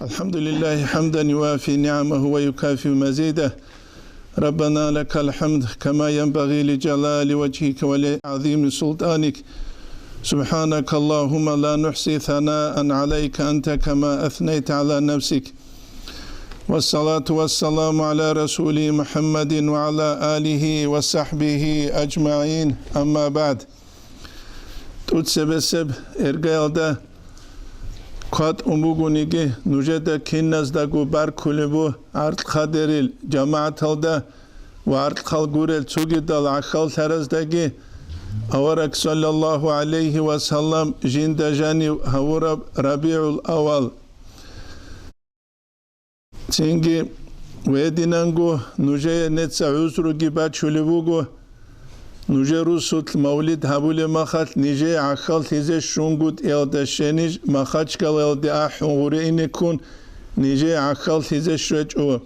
الحمد لله حمدا يوافي نعمه ويكافئ مزيده. ربنا لك الحمد كما ينبغي لجلال وجهك ولعظيم سلطانك. سبحانك اللهم لا نحصي ثناء عليك أنت كما أثنيت على نفسك. والصلاة والسلام على رسول محمد وعلى آله وصحبه أجمعين. أما بعد تتسبسب إرقال قد أموغونيجي نجد كنز داغو باركوليبو عرض خادريل جماعة الدا وعرض خالقوريل تسوغيدال عخال ترز داغي أورك صلى الله عليه وسلم جند جاني هورب ربيع الأول تينجي ويدينانغو نجي نتسا عزروغي باتشوليبوغو نجي روسوت مولد هابولي مخات نجي عخال تيزي شونغوت إلدا شنيج مخاتشكال إلدا أحونغوري إنكون نجي عخال تيزي شوچو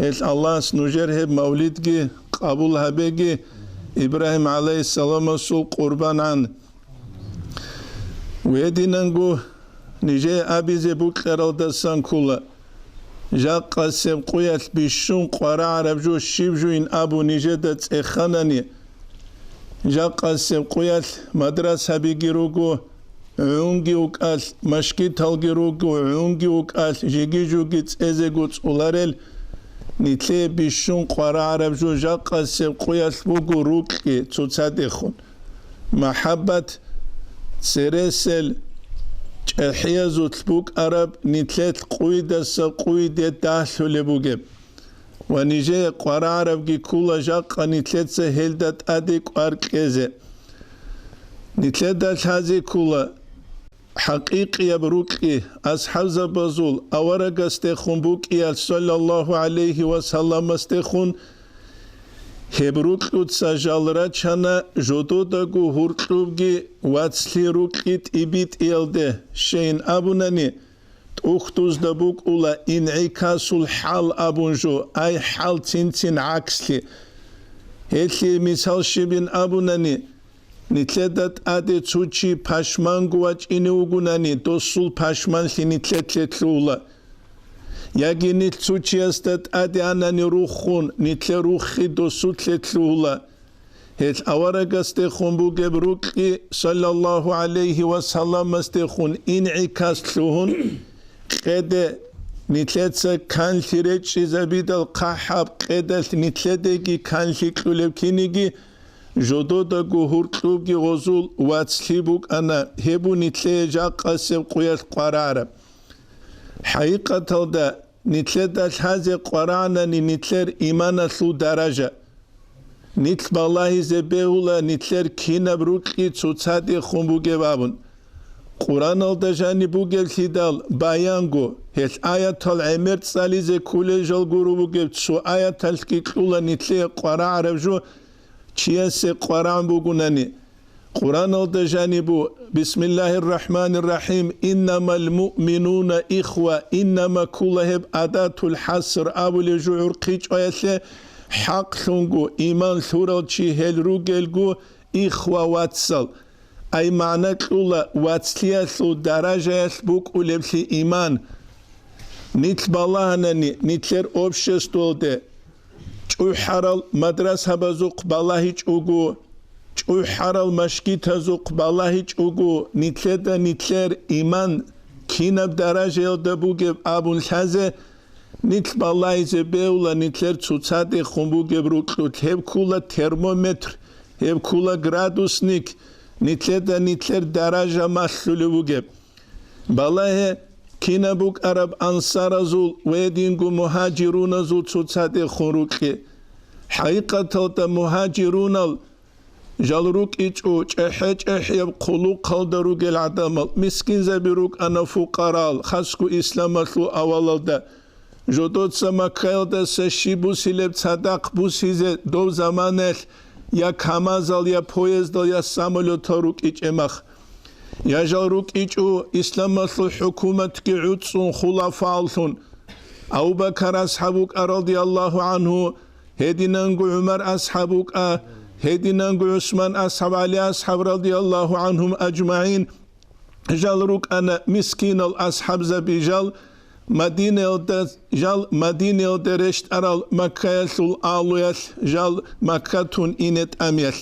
هل الله سنجر هب مولدگي قبول هبگي إبراهيم عليه السلام سول قربان عن ويدينانغو نجي أبيزي بوكرال دسان كولا جاق قسم قويت بشون قرا عرب جو شيب جوين أبو نجي دت إخاناني جاق قسم قويت مدرسة بيجيروغو عونجي وكال مشكي تالجيروغو عونجي وكال جيجي جوجيت إزيغوت أولاريل نتلي بشون قرا عرب جو جاق قسم قويت بوغو روكي تصادخون محبة سيرسل حيازو تبوك عرب نتلت قويدة سقويدة داخل لبوغب ونجي قرا عرب جي كولا جاق نتلت سهلدت أديك واركيزي نتلت دات هذه كولا حقيقي يبروكي أصحاب زبازول أورق استخون بوكي صلى الله عليه وسلم استخون هبروك وتسجل شانا جودو داغو هورتلوبجي واتسلي روكيت إبيت إلده شين أبوناني تأختوز دابوك أولا إنعكاس الحال أبونجو أي حال تنتين عكسلي هتلي مثال شبين أبوناني نتلدت أدي تسوچي پاشمان گواج إنوغوناني دوسول پاشمان لي نتلت لولا ياجي نتسوچي استت أدي أناني روخون نتل روخي دوسوت لتلولا هت أورق استخون بوغب روكي صلى الله عليه وسلم استخون إنعكاس لهون قد نتلتسا كان لريج زبيد القحاب قد نتلدگي كان لكلولب كينيجي جودو داغو هورتلوبگي غزول واتسليبوك أنا هبو نتلجا قاسم قويت قرارب حقيقة دا نتلد الحازي قرانا نتلر إيمان ثلو درجة نتل بالله زبيهولا نتلر كينا بروكي تصادي خنبوغي بابون قرآن الدجاني بوغل تدال بايانغو هل آيات العمر تساليزي كولي جل غروبوغي تسو آيات الكيكولا نتلر قرآن عربجو چيسي قرآن بوغناني قرآن الدجانبو بسم الله الرحمن الرحيم إنما المؤمنون إخوة إنما كلهم أداة الحصر أبو لجعور قيج ويسي حق ثنغو إيمان ثورل چي هل روغلغو إخوة واتسل أي معنى كلا واتسليثو درجة يثبوك ولبسي إيمان نتل بالله نتلر أبشستول ده چو حرال مدرسة بزوق بالله چوغو چو حرال مشکی تزوق بالله چوغو نتلر ایمان کینب درجه دبوگب ابون خزه نتل بالله زبیولا نتلر چوچاد خونبوگب روکلوت هب کولا ترمومتر هب کولا گرادوسنیک نتلر درجه مخلولی بوگب بالله کینبوک عرب انصار زول ویدینگو مهاجرون زول چوچاد خون روکی حقیقتا مهاجرون جالروك إيجو چحيب قلو قلدروك العدم مسكين زبيروك أنا فقراء خسكو إسلام ثلو أولال دا جودوت سما خيل دا سشي بوسي لب صدق بوسي زي دو زمانل يا كامازال يا پويزدال يا سامولوتا روك إيج إمخ يا جالروك إيجو إسلام ثلو حكومتك عدسون خلافالثون أبو بكر أصحابك رضي الله عنه هدينانغو عمر أصحابك هدينانغو عثمان أصحاب علي أصحاب رضي الله عنهم أجمعين جالروك أنا مسكين الأصحاب زبيجال Madine elda reştaral Makka'yasıl ağluyal jal Makka'tun inet amyal.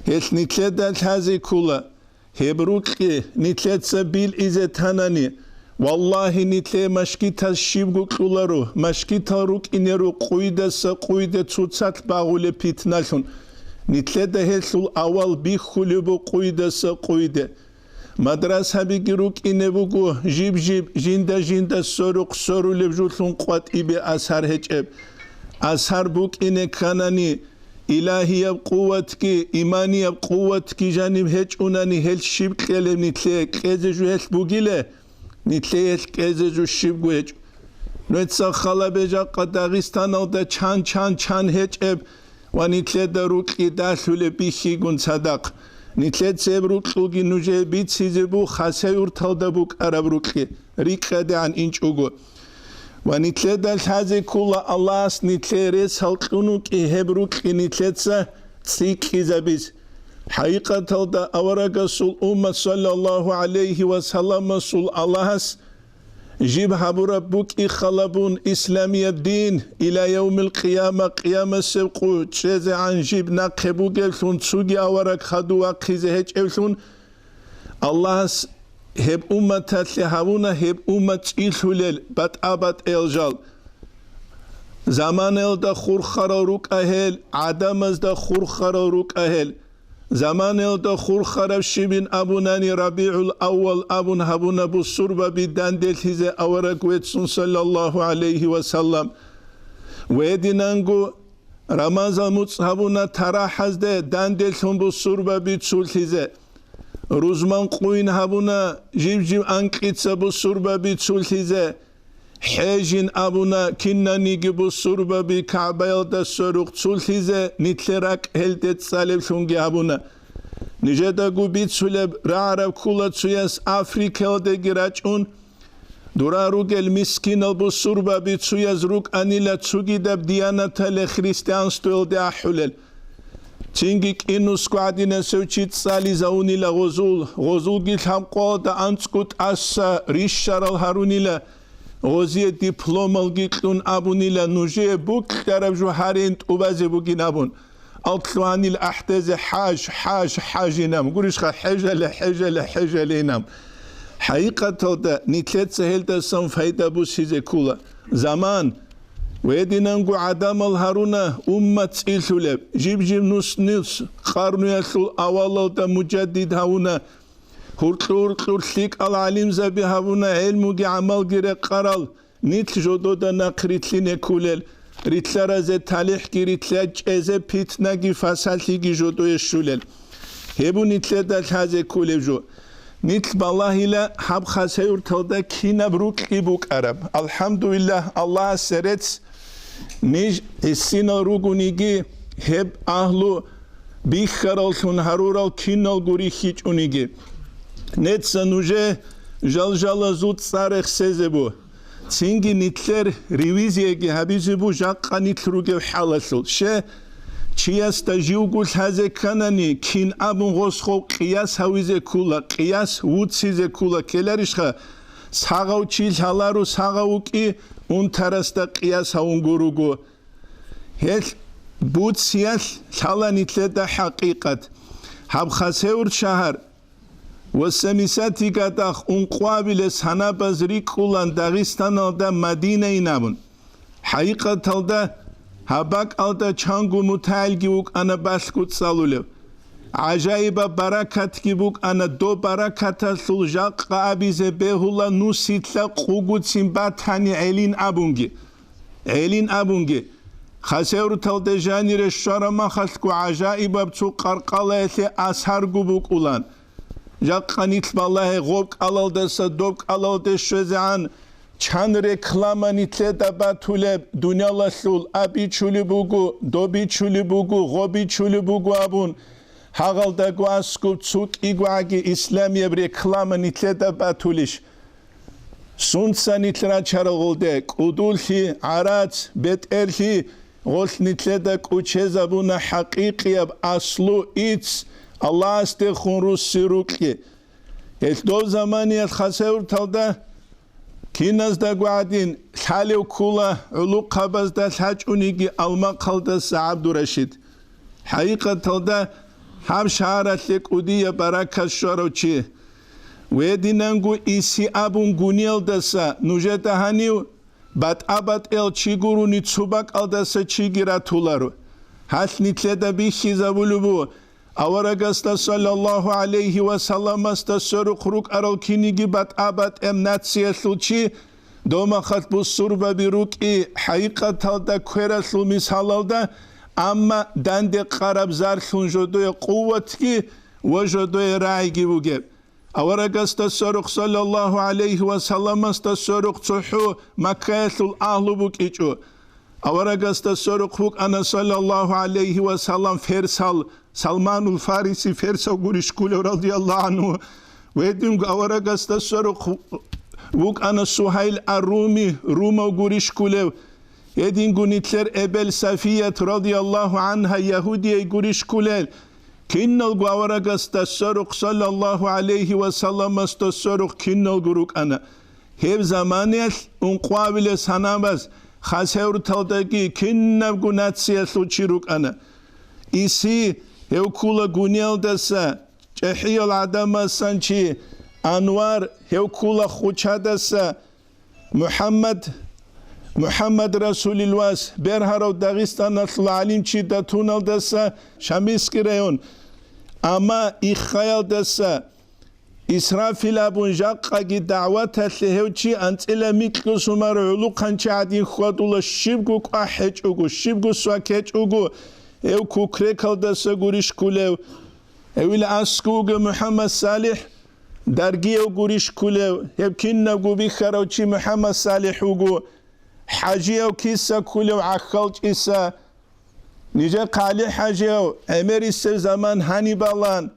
Hes nitledal hazi kula. Hebruki nitletsa bil izet hanani. Wallahi nitle maşkita şivgu kularu. Maşkita ruk ineru kuydasa kuyde tutsat bağule pitnalun. Nitleda hesul aval bihulubu kuydasa kuyde. Madrasa bigiruk inevugu jib jinda soru levjulun quat ibe ashar heceb. Ashar buk ine kanani. İlahiyab kuvvetki, imaniyab kuvvetki janib heç unani hel şibkelem nitle kezeju hel bugile nitle hel kezeju şibgu heç. Nötsa khalabeja Dağistan alda çan heç eb ve nitle de rukli dahlule bihi gun sadak. Nitle tseb ruklugi nuje bit size bu khaseyur tavda buk arab rukli. Rikade an inç ugu. Ve nitleda hazi kula Allah'as nitleres halkunu ki hebruk ki nitletsa tsik izabiz. Haqiqatalda avaraga sul umma sallallahu aleyhi ve sellem sul Allah'as jib habura buk i khalabun İslamiyet din ila yevmil qiyame sevku çeze an jib naqebu gelsun tsugi avarak hadu ve qize heç evsun Allah'as hep ummatatli havuna hep ummat ilhulel bat abat eljal zaman elda khurkhararuk ahel adamazda khurkhararuk ahel zaman elda khurkharav shibin abunani rabiul awwal abun habuna bu surba bidan delhize avarak vetsun sallallahu aleyhi ve sellem ve dinangu ramazan mutshabuna tarahazde dandelhun bu surba bitsulhize Ruzman quyin habuna jivjiv ankitsa bu surba bi tsulhize hejin abuna kinnanigi bu surba bi Ka'bayalda soruk tsulhize nitlerak heldet salev şungi habuna nijeda gu bi tsuleb ra'arav kula tsuyas Afrika'da giraçun durarugel miskin al bu surba bi tsuyas ruk anila tsugidab diyanatale Hristiyan stölde ahulel Çingik inus kuadine söçit sali zaunila gozul gil hamqoda anskut assa rişşaral harunila goziye diplomal gitlun abunila nuje buk tarabju harint ubaze bugin abun altluanil ahteze hajinam gurishka hejele inam haqiqatalda nitletsa heldasan fayda bu size kula zaman Wedinangu adamal haruna ummat ilhuleb jib nus qarnuyasul avalalda mujaddid havuna hurtlur slik al alim zabi havuna elmugi amal gire qaral nit jododa naqritline kulel ritlara ze talih giritla eze pitna gi fasalti gi jodo eşulel hebu nitleda haze kulevjo nit ballahila hab khaseyur tawda kinabruk ibuk arab alhamdulillah Allah seret Nij esina rugunigi heb ahlu bikharal sun harural kinal guri hiç unigi. Netsa nuje jaljala zut sarık sezebu. Singi nitler reviziyegi habizi bu jakka nitruge halasul. She çiyasta jivgul haze kanani kin abun gosxo qiyas havize kula qiyas vutsize kula kelarishxa sağav çil halaru sağav ki Untarasta qiyas haungurugu. Hel butsiyal çalanitleda haqiqat. Hab khaseur şahar. Vesemisati gadakh unqabiles hanabazri kulan Dağistan'da Madine inabun. Haqiqat alda habak alda çangu mutalgiuk ana başkut salulev. Ajayiba barakat gibuk ana do barakata suljaq abize behula nusitla qugutsin batani elin abungi khaseur talde janire sharama khalku ajayiba tsu qarqala ese ashar gubuk ulan jaqanit vallahi gok alaldasa dok alalde shezan çan reklamanitle da batule dunyalaşul abi çulubugu dobi çulubugu gobi çulubugu abun Hagalda guasku tsuk iguagi İslamiye reklama nitleda batuliş. Sunsa nitla çaragolde kudulhi arat beterhi gol nitleda kuçeza buna haqiqiyab aslu its Allah aste khunrus sirukli. El do zamani el khaseur talda كيناز دا قاعدين حالو كولا علو قبز دا الحاجونيجي المقال دا عبد الرشيد حقيقة دا هم شعار لك ودية بركة الشروشي ويدينانغو إيسي أبون غونيل دسا نوجتا هانيو بات أبات إل چيگورو نيتسوباك أل دسا چيگيرا تولارو هل نتلدا بيخي زبولوبو أورغستا صلى الله عليه وسلم استا سرق روك أرال كينيگي بات أبات أم ناتسيسلو چي دوما خطبو سربا بروك إي حقيقة تلدا كويرسلو مسحلال دا أما داندي قرب زارخون جدوي قوتكي وجدوي رايگي بوگيب أورغستا سرق صلى الله عليه وسلم استا سرق تحو مكايثل أهلو بوك إيجو أورغستا سرق هوك أنا صلى الله عليه وسلم فرسال سلمان الفارسي فرسال قريش كولو رضي الله عنه ويدنغ أورغستا سرق هوك أنا سهيل الرومي روما قريش كولو يدنغ نتلر إبل صفية رضي الله عنها يهودية قريش كولو كينال غاورغستا سرق صلى الله عليه وسلم استا سرق كينال غروك أنا هيب زمانيل انقوابل سنابز خاسهور تلدگي كينال غناتسيسلو چيروك أنا إيسي هيو كولا غنيال دسا جحي العدم سانچي أنوار هيو كولا خوچا دسا محمد رسول الواس برهارو داغستان العليم چي داتونال دسا شاميسكي ريون أما إخيال دسا إسرافيل أبون جاقاقي دعوات اللي چي أنت إلا ميكلو سمار علو قانچ عدين خوادولا شبگو قاحج اوگو شبگو سواكيج اوگو ايو كوكريكال دسا گوريش كوليو ايو الاسكوغ محمد صالح درگي او گوريش كوليو يبكين نبگو بيخارو چي محمد صالح اوگو حاجيو كيسا كوليو عخالج إسا نيجا قالي حاجيو امير إسا زمان هاني بالان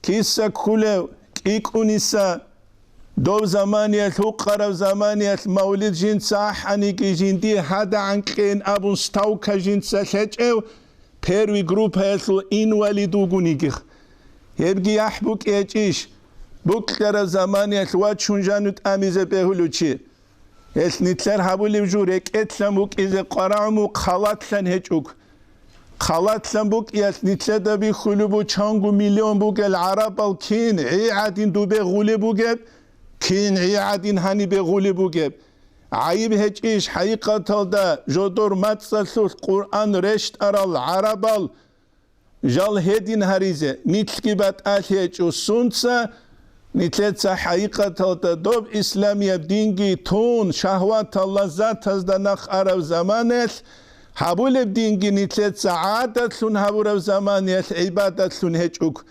كيسا كوليو كيكون إسا دو زمانيات هو قرب زمانيات مولد جنسا حانيكي جندي هذا عنكين أبون ستاوكا جنسا خجيو بيروي جروب هيثلو إن والدو غنيكيخ يبقي يحبوك إيجيش بوك قرب زمانيات واتشون جانوت أميزة بيهولو چي يس نتلر هابولي بجوريك اتلموك إذا قرعموك خالاتلن هجوك خالاتلن بوك يس نتلر دبي خلوبو چانگو مليون بوك العرب الكين عادين دو بغولي بوكب كين عادين هاني بغولي بوكب عيب هجيش حقيقة دا جدور متصل قرآن رشت أرال عربال جال هدين هريزة نتلقي بات هجو سنسا نتلتسا حقيقة دوب إسلامية بدينجي تون شهوات اللذات هزدناخ عرب زمانيل حبول بدينجي نتلتسا عادت لون هبور زمانيل عبادت لون هجوك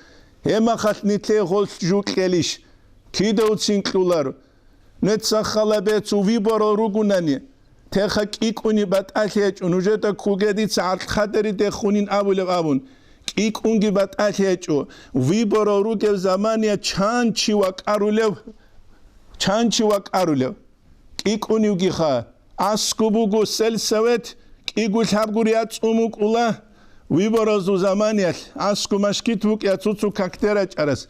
هما خط نتلي غلط جوك كليش كيدو تسنكلولارو نتسا خلابيتو ويبارو روغوناني تخك إيكوني بات هجو نجتا كوغدي تسعر خدري دخونين أبون إيك أنجي بات أشيء ويبرو روك زمانيا چانچي وك أرولو إيك أنيوجي خا أسكوبوغو سلسوت إيكو شابغوريات أموك الله ويبرو زو زمانيا أسكو مشكيت وك ياتوتو كاكتيرا چارس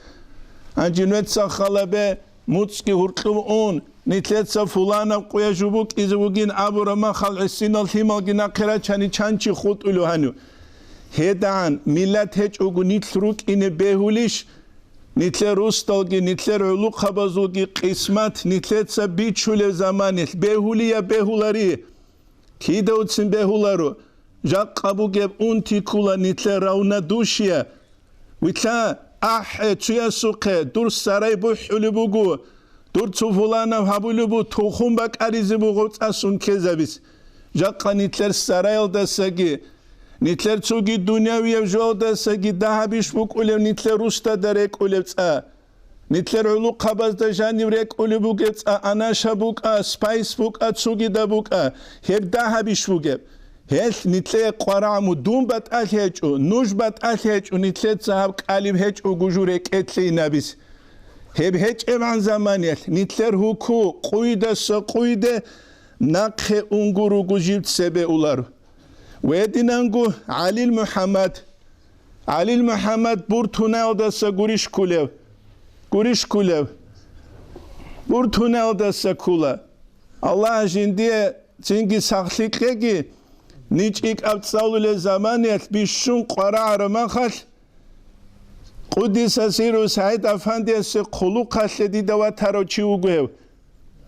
أنجي نتسا خلابه موتسكي هرقلو أون نتلتسا فلانا قويا جوبوك إزوغين أبو رما خال عسين الهيمال جنا قرا چاني خود أولو هنو هدان ملت هج اوگو نتلروك إن بهوليش نتل روستالگي نتل علو خبازوگي قسمت نتل تسبيت شول زماني بهولي يا بهولاري كيدا وتسن بهولارو جاق قبو جب انتي كولا نتل راونا دوشيا ويتلا تشيا سوقه دور سراي بو حلبوگو دور تفولانا هبولبو توخون باك عريزي بوغو تسون كزابيس جاق نتل سرايل دساگي نتلر تسوغي دنياوية جودة ساقي دهبيش بوك أوليو نتلر روستا داريك أوليو تسا نتلر علو قباز دا جاني وريك أوليو بوك تسا أناشا بوك سبايس بوك تسوغي دا بوك هيب دهبيش بوك هيل نتلر قرامو دوم بات ألهيجو نوش بات ألهيجو نتلر تساهب قالب هيجو جوريك اتلي نابيس هيب هيج عن زمانيل نتلر هوكو قويدة سقويدة نقه انگورو جيبت سبه أولارو ويدينانغو علي المحمد بورتونال دسا گوريش كوليو بورتونال دسا كولا Allah jindie cingi saxliqegi niçik abtsaulule zamaniyet bishun qara aramaxal Qudis asiru Said Afandi se qulu qalle didawataro chiuguev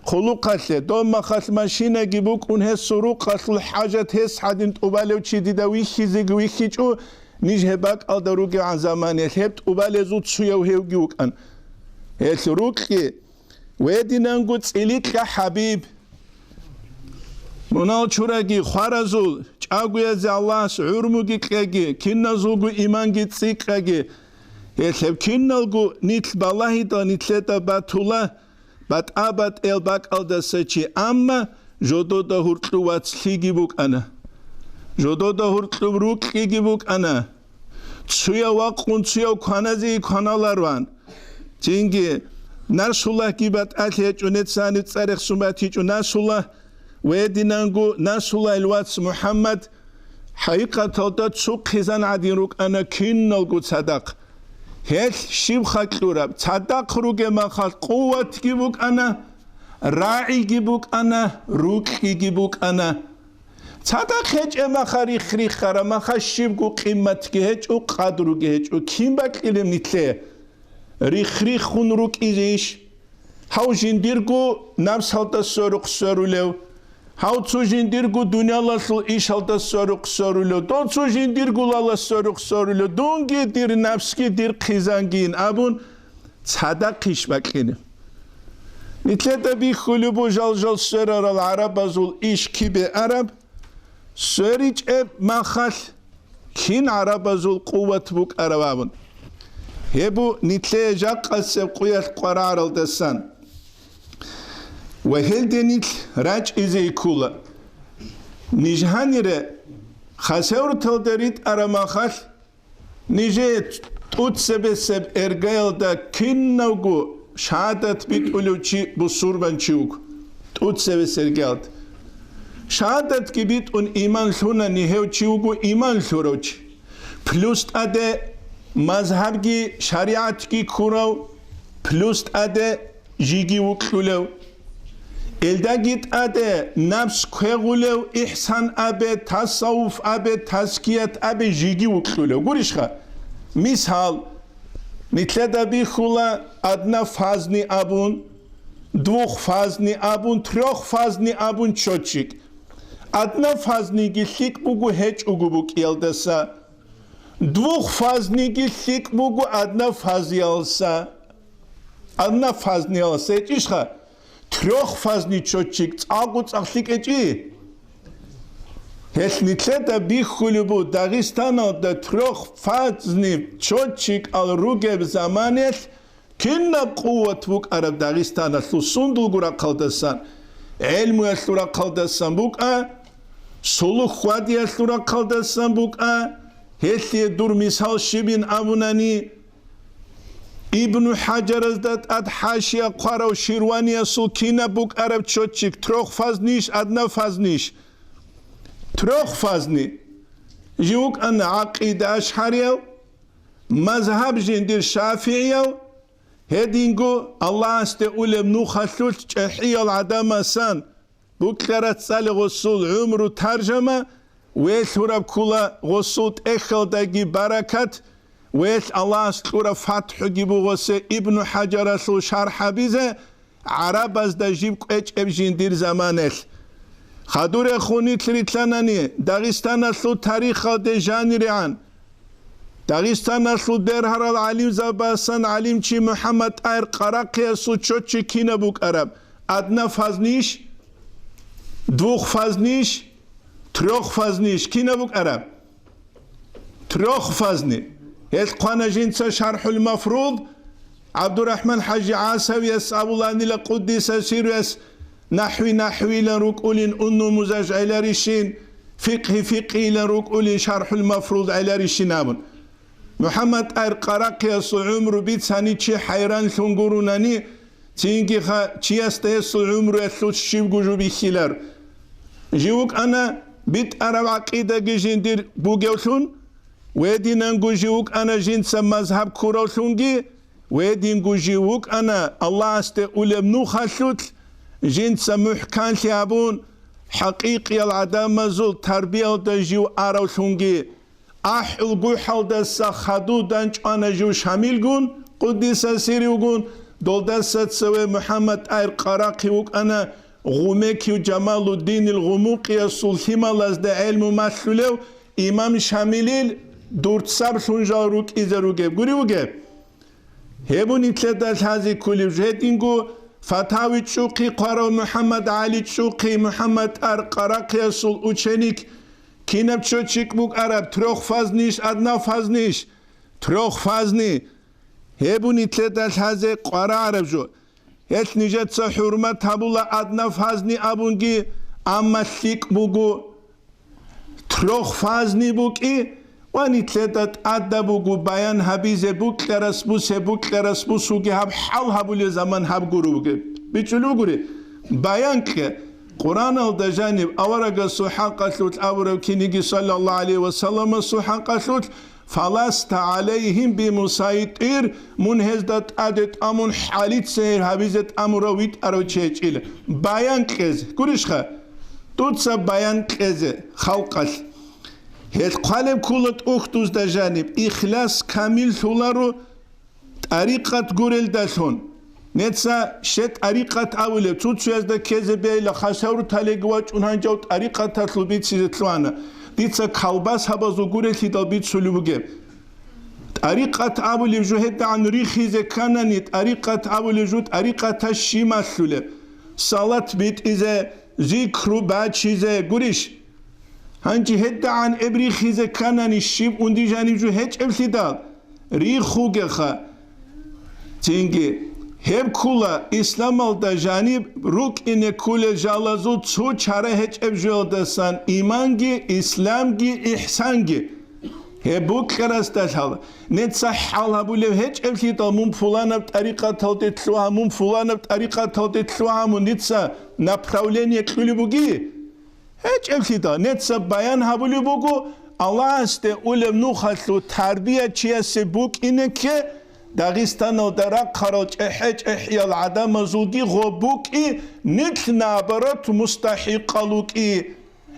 qulu qalle doma khal mashina gibuk un hes suruq qal hajat hes hadin tubalev chididawi khizig wi khichu nijhebak aldaruge an zamaniyet hebt ubalezut suyev hevgiuk an es ruqi wedinangu tsilikha habib Munal churagi kharazul chaguyeze Allah urmugi qegi kinnazulgu imangi tsiqagi Elheb kinnalgu nitl balahi da nitleta batula bat abat el bak alda sachi amma jodo da hurtlu watsli buk ana jodo da hurtlu ruqi buk ana tsuya waqun tsuya kanazi kanalarvan cingi narsullah gibat alhej unet sani tsarikh sumati nasullah wedinangu nasullah elwats Muhammad haqiqatan tsu khizan adinruk ana kinnalgu sadaq Hel shibkhatlurab sadaq ruge makhal quwwat gibuk ana ra'i gibuk ana ruqi gibuk ana sadaq hech emakhari khri khara makhash shibgu qimmat ge hech u qadru ge hech u kimba qilim nitle ri khri khun ruqi rish haw jindirgu nafs halta soruq sorulev haw tsu jindirgu dunyalasl ish halta soruq sorulev don tsu jindirgu lala soruq sorulev dongi dir nafski dir qizangin abun sadaq ish bakine nitleta bi khulubu jaljal sorar al arabazul ish kibe arab sörich eb makhal kin arabazul quwwat buk arabun hebu nitle jaqas quyat qarar al desan وهلدنيك راج إزاي كولا نجهانيره خسور تلدريت أرماخال نجيت تسبب إرجال دا كنوجو شهادة بيتولوشي بصوربان شوك تسبب إرجال شهادة كبيت أن إيمان ثونا نهيو شوكو إيمان ثوروش بلوس أده مذهب كي شريعة كي كوراو بلوس أده جيجي وكلو Eldagit ade nafs kwegulev ihsan abe tasawuf abe taskiyat abe jigi uklulev gurishkha misal nitleda bi khula adna fazni abun dvukh fazni abun trokh fazni abun chochik adna fazni gishik bugu hech ugu kialdasa dvukh fazni gishik bugu adna fazyalsa adna fazni alsa ishkha Трёх фазни чотчик цагу цахликэчи Хелнитлета бихулюбу Дагестана да трёх фазни чотчик ал ругеб заманет кинна қувват бук араб Дагестана сундулгура қалдасан элму яслура қалдасан бук сулух хвади яслура қалдасан бук хелли дур мисал шибин абунани Ibn Hajar ad Hashia Qaraw Shirwani Sulkina Buk Arab Chochik Troch Faznish Adna Faznish Troch Fazni Juk an Aqida Ashhariyaw Mazhab Jindir Shafi'iyaw Hedingo Allah aste ulem nukhallut Chahiyal Adama San Buk Karat Sal Ghusul Umru Tarjama Wethurab Kula Ghusut Ekhal Dagi Barakat ويش الله سكورة فتح جيبو غسي ابن حجر سو شرح بيزه عرب از دا جيب قيش ابجين دير زمانه خدور خوني تلتلاناني داغستان سو تاريخ دي جانيريان داغستان سو درهر العليم زباسان عليم چي محمد اير قراقيا سو چوچي كينا بوك عرب ادنا فازنيش دوخ فازنيش تروخ فازنيش كينا بوك عرب تروخ فازني القانا جنسا شرح المفروض عبد الرحمن حاج عاسوي يسأل الله أن لقدس سيريس نحوي لنروك أولين أنو مزاج على ريشين فقه لنروك أولين شرح المفروض على ريشين محمد أير قراقيا سو عمرو بيت ساني چي حيران ثنقروناني تينكي چي استيسو عمرو يثلوت شيبقو جو بيخيلر جيوك أنا بيت أرب عقيدة جندير بوغيوثون ويدين جيوك أنا جنس مذهب كورولونجي ويدين جيوك أنا الله است أولم نخلوت جنس محكان ثيابون حقيقي العدم زول تربية دجيو أروثونجي أحل جوحل دسا خدو دنج أنا جو شامل جون قدس سيريوجون دول دسا تسوي محمد أير قراقي وك أنا غوميكي وجمال الدين الغموقي السلطيمة لازد علم مسلولو إمام شامليل دورت سب سنجاروك إزاروجيب قريوجيب هبون إتلدال هذه كل جهدينجو فتاوي تشوقي قرا محمد علي تشوقي محمد أر قراقي السل أوشنيك كينب تشوشيك بوك عرب تروخ فازنيش أدنا فازنيش تروخ فازني هبون إتلدال هذه قرا عرب جو هت نجت حرمة هبولا أدنا فازني أبونجي أما ثيك بوغو تروخ فازني بوك واني تلتت أدبوغو بيان هبيزي بوك لرسبو سوكي هب حال هبولي زمان هب گروغي بيچلو گوري بيان كي قرآن الدجانب أورغ سوحاق ثلوت أورغ كينيجي صلى الله عليه وسلم سوحاق ثلوت فلست عليهم بمسيطر منهزدت أدت أمون حاليت سير هبيزت أمرويت أروچيچ إلي بيان كيز گوريشخه توتسا بيان كيز خلقل هت قالب كولت أختوز دجانب إخلاص كامل ثولارو طريقة گورل داشون نتسا شت طريقة أولي توتسو يزد كيز بيلا خساورو تاليگواج اونهانجاو طريقة تطلو بيت سيزتلوانا ديتسا كالباس هبازو گورل هيدال بيت سلوبوگيب طريقة أولي جو هد عن ريخي زكاناني طريقة أولي جو طريقة تشيما ثولب صلاة بيت إذا ذكرو بعد شيزة گوريش هنجي هدا عن ابري خيزه كانان الشيب وندي جانب جو هيج ابتدال ريخو جخا تينجي هب كولا اسلام الدا جانب روك ان كولا جالازو تو چاره هيج ابجو دسان ايمانجي اسلامجي احسانجي هبو كراستال حال نتسا حال هبولو هيج ابتدال مون فلان بطريقه تلتلوها مون فلان بطريقه تلتلوها مون نتسا направление كلبوغي هيج ابتدا نتسا بيان هبولي بوغو الله استه اولم نوخلو تربيه چيسه بوك اینه که داغستان و درق خراج احج احيال عدم زوگي غبوك نك نابرات مستحقلوك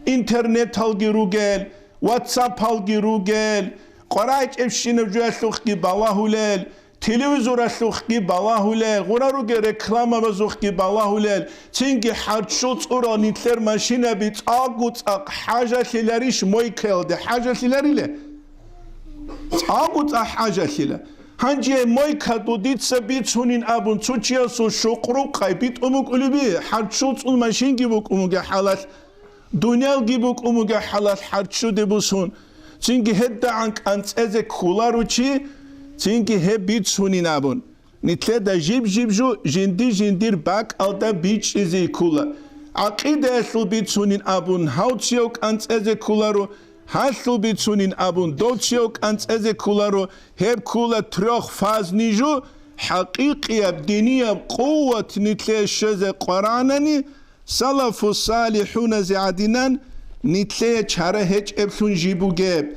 انترنت هلگي روگل واتساب هلگي روگل قراج افشين جوالوخي بالاهولل تلویزور سوختی بالاهوله غورارو که رکلام بزوختی بالاهوله چنگی حرچوت اورا نیتلر ماشینه بیت آگوت حاجه خیلیش مویکلده حاجه خیلیله آگوت حاجه خیله هنجی مویکدو دیت سبیت سونین ابون چوچیا سو شقرو قایبیت اموک اولبی حرچوت اون ماشینگی بوک اموک حالت دنیالگی بوک اموک حالت حرچوده بسون چنگی هده عنک انت از کولارو چی چینکی هبیت سونی نبون نیتله دا جیب جو جندیر باک آلدا بیچ ازی کولا عقیده اصل بیت سونین ابون هاوچیوک انت از کولا رو هاشل بیت سونین ابون دوچیوک انت از کولا رو هب کولا تروخ فاز نیجو حقیقی دینی قوت نیتله شز قرآنی سلف و صالحون زعدینان نیتله چاره هج ابسون جیبوگه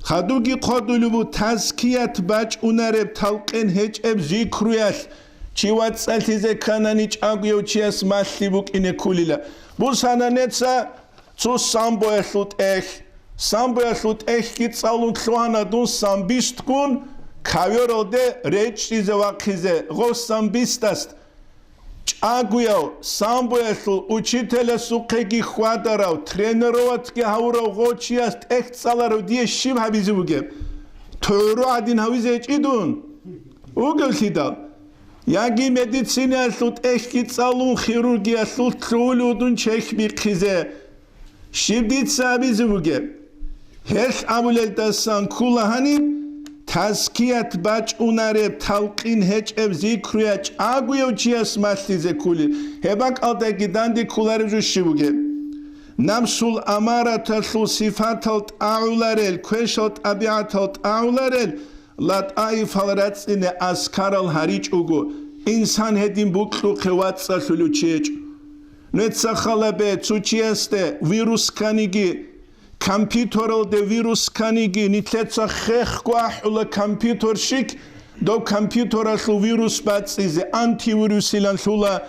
خدوگی قدولو بو تزکیت بچ اونرب تلقین هج اب زیکرویش چیوات سلتیزه کانانیچ آگویو چیاس مالی بوک اینه کولیلا بو سانانیتسا چو سامبویشلوت اخ کیت سالون کلوانا دون سامبیست کن کاویرالده ریچیزه واقعیزه غو سامبیست است آگویو سامبویشل учителя سوقگی خوادراو ترینروات که هاوراو غوچی است اخت سالارو دیه شیم هبیزی بوگه تورو عدین هاویزه اچ ایدون اوگل سیدا یاگی مدیسینه اسلوت اخت سالون خیروگی اسلوت ترولودون چک بیقیزه شیم دید سابیزی بوگه هش عمول دستان کولا هنی تزکیت بچ اونرب تلقین هج اب زیکرویچ آگویو چیاس مستیزه کولی هبک آده گیدن دی کولاری جو شیبوگه نمسول امارت سول صفاتت اعولارل کوشت ابیعتت اعولارل لات آی فالرات اینه اسکارال هریچ اوگو انسان هدیم بوکلو قوات سلو چیچ نتسا خالبه چو چیسته ویروس کانیگی компьютерл де вирус каниги нитлеца хехкуахула компьютер шик до компьютера шу вирус бацизе антивирус илан шула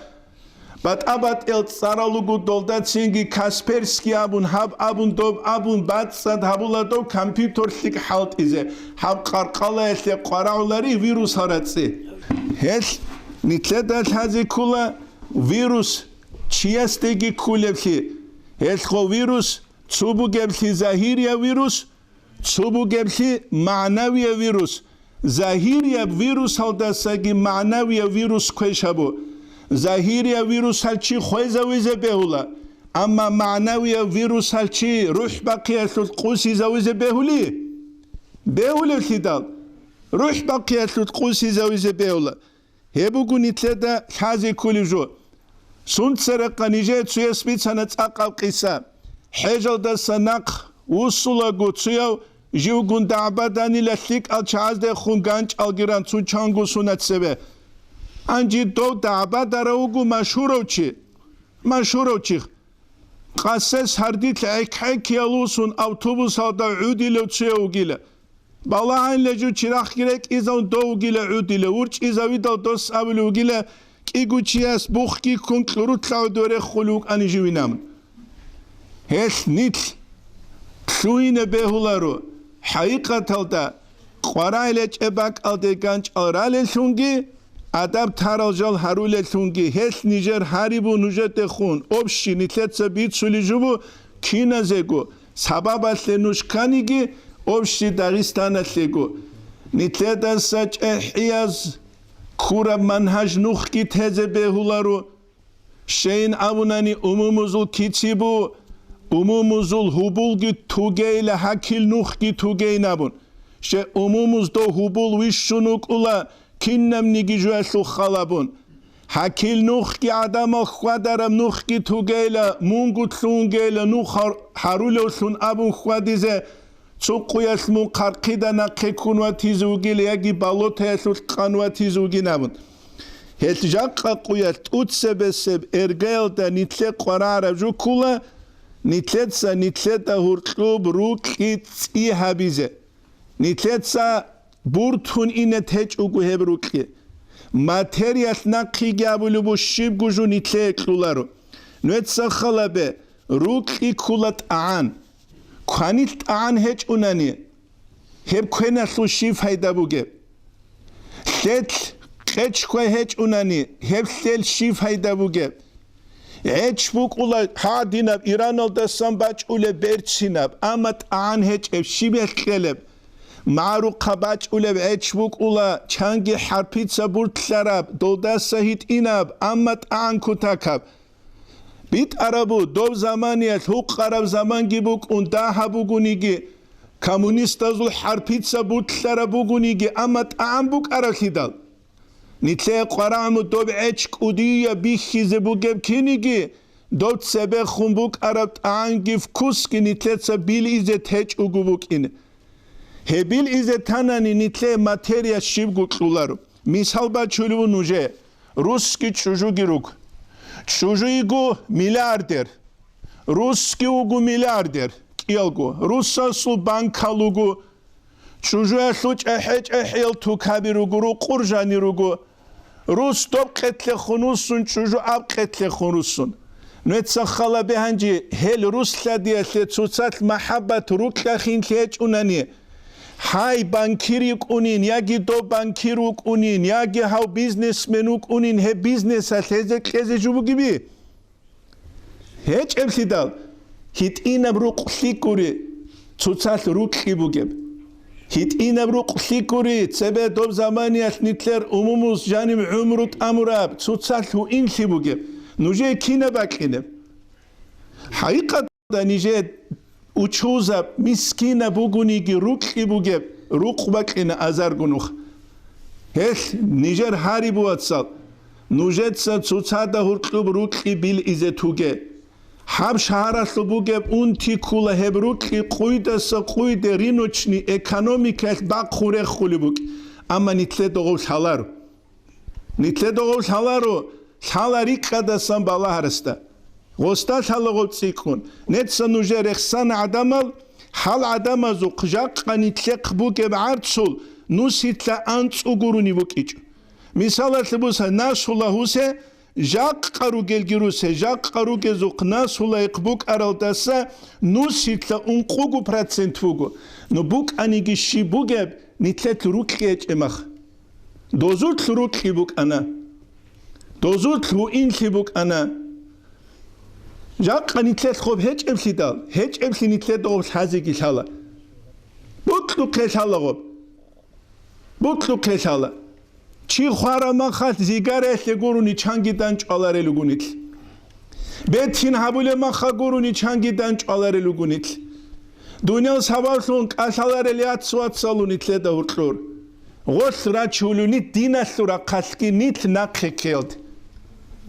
Bat el tsaralugu doldatsingi Kaspersky abun hab abun dob abun batsad habulado computer lik halt ize hab qarqala etle qaraulari virus haratsi hel nitleda hazikula virus chiastegi kulevli hel kho virus tsubugebli zahiriya virus tsubugebli ma'naviya virus zahiriya virus haldasagi ma'naviya virus kweshabo Zahiriya virus halchi khoiza wize behula amma ma'naviya virus halchi ruh baqiyatul qusi zawize behuli khidal ruh baqiyatul qusi zawize behula hebugu nitleda khazi kulijo suntsere qanije tsuyasmitsana tsaqal qisa hejalda sanaq usulagu tsuyaw jiwgun da'badani laslik alchazde khunganch algiran tsuchangu sunatsebe Anji do da'ba daraugu mashhurovchi qases hardit ek yalusun avtobus alda udile tsuyaugile balahan leju çiraq girek izan dougile udile urç izavidal dos avlugile kiguchias buxki kunkluru tlaudore khuluk anijivinam hes nit tluine behularu haqiqatalda qaraile çebak alde ganç arale sungi Adab taralcal harule tungi hes Niger haribu nujete khun obshi nitletsa bitsulijubu kinazego sababatle nushkanigi obshi Dagestanatlego nitleda saç ehiyaz kura manhaj nukhki teze behularu şeyin avunani umumuzul kitibu umumuzul hubulgi tugeyle hakil nukhki tugeynabun she umumuz do hubul vishunuk ula Kinnem nigijüeslu khalabun. Hakil nukhki adama khwadaram nukhki tugela mungu tlungela nuh harulosun abun khwadize tsuquyasmu qarqidana qekunwati zugile yagi balotayaslu qanwati zuginabun. Hetjaqqa quyat utsebeseb ergelda nitle qarara jukula nitletsa nitleta hurqlub ruqi tsihabize. Nitletsa Burtun ine teç ugu hebrukli. Materyal nakhi gabulu bu şib guju nitle eklularu. Nüetsa khalabe rukli kulat aan. Khanit aan heç unani. Hep kwenaslu şib hayda buge. Set keç kwe heç unani. Hep sel şib hayda buge. Heç buk ula hadinab İran aldasan baç ule berçinab. Amat aan heç ev şib ekkeleb. Maru kabaç ulev eçbuk ula çangi harpitsa burtlarab dolda sahit inab ammat an kutakab bit arabu dov zamaniyet huk arab zaman gibuk und daha bugunigi komünistazul harpitsa burtlara bugunigi ammat an buk arakidal nitle qaramu dov eçk udiya bihize bugeb kinigi dov sebe khumbuk arab an gif kuski nitletsa bil ize teç ugubuk in Hebil ize tanani nitle materia shibgu klularu. Misalba çölüvü nuje. Ruski çuju giruk. Çuju igu milyarder. Ruski ugu milyarder. Kielgu. Russa sul bankalugu. Çuju esluç eheç ehel tukabirugu. Kurjanirugu. Rus top ketle khunusun çuju ab ketle khunusun. Nüetsa khala behanci hel Rusla diyetle tutsat mahabbat rukla khinteç unani. Hay bankiruk unin yagi do bankiruk unin yagi hav biznesmenuk unin he biznesa teze jubu gibi hiç emsidal hit inab ruqlikuri tutsat ruqibugeb hit inab ruqlikuri tsebe do zamaniyat nitler umumuz janim umrut amurab tutsat hu inlibugeb nuje kine bakine haqiqat da nije uçuza miskina bugunigi ruqi bugeb ruqbakina azargunuh hes Niger haribu atsal nujetsa tsutsada hurqlub ruqi bil izetuge hab shaharaslu bugeb unti kula heb ruqi quydasa quyde rinochni ekonomika baqure khulibuk amma nitle dogol halaru halari qadasan bala harasta Gostat halagol tsikun. Netsa nujer eksan adamal hal adamazu qjaq qanitle qbuke b'artsul nusitla ants uguruni bukic. Misalat busa nasula huse Jaq qarugel giruse, jaq qarugezuk nasula iqbuk araldasa, nusitla unqugu procentvugu. No buk anigi shibugeb, nitlet rukhet emach. Dozut rukhibuk ana. Dozut lu inkhibuk ana. Jaq nitlet khob hech emslidal, hech emsli nitlet obs hazigi shala. Buklu keshala gob. Buklu keshala. Чи ხარამახათ ზიგარეთე გურუნი ჩანგიდან ჭვალარელუ გუნით ბეთინ ჰაბულე მახა გურუნი ჩანგიდან ჭვალარელუ გუნით დუნელ საბავშონ კაშალარელი აცვაცალუნით ლედა ურტლურ ღოს რაჩულუნი დინასურა ხასკი ნით ნახეკელდ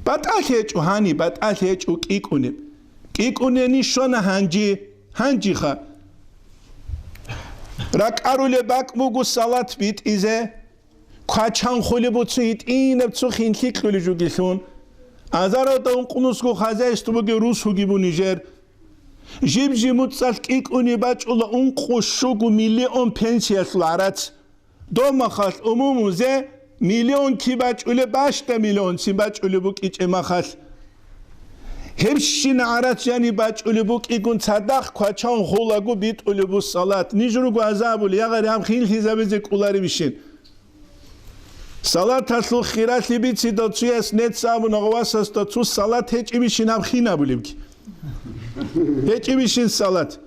ბატახეჭუ ჰანი ბატახეჭუ კიკუნენი შონა ჰანჯი ხა რაკარულე ბაკმუგუ სალათ ბიტ იზე Kaçan xoli butsuit inep tsuxin xikli jugilun azarata unqunusku xazaistu bugi rusu gibu Niger jibji mutsal kik unibachula unqushugu milyon pensiyaslu arat domaxal umumuze milyon kibachule başta milyon sibachule buk içemaxal hepshin arat yani bachule buk igun sadaq kaçan xolagu bit ulubu salat nijrugu azabul yagar ham xil xizabeze kulari bishin Salat aslu xirasli bitsi do tsuyas net sabu nogovasas do tsu salat hech imishin am xina bulibki. Hech imishin salat.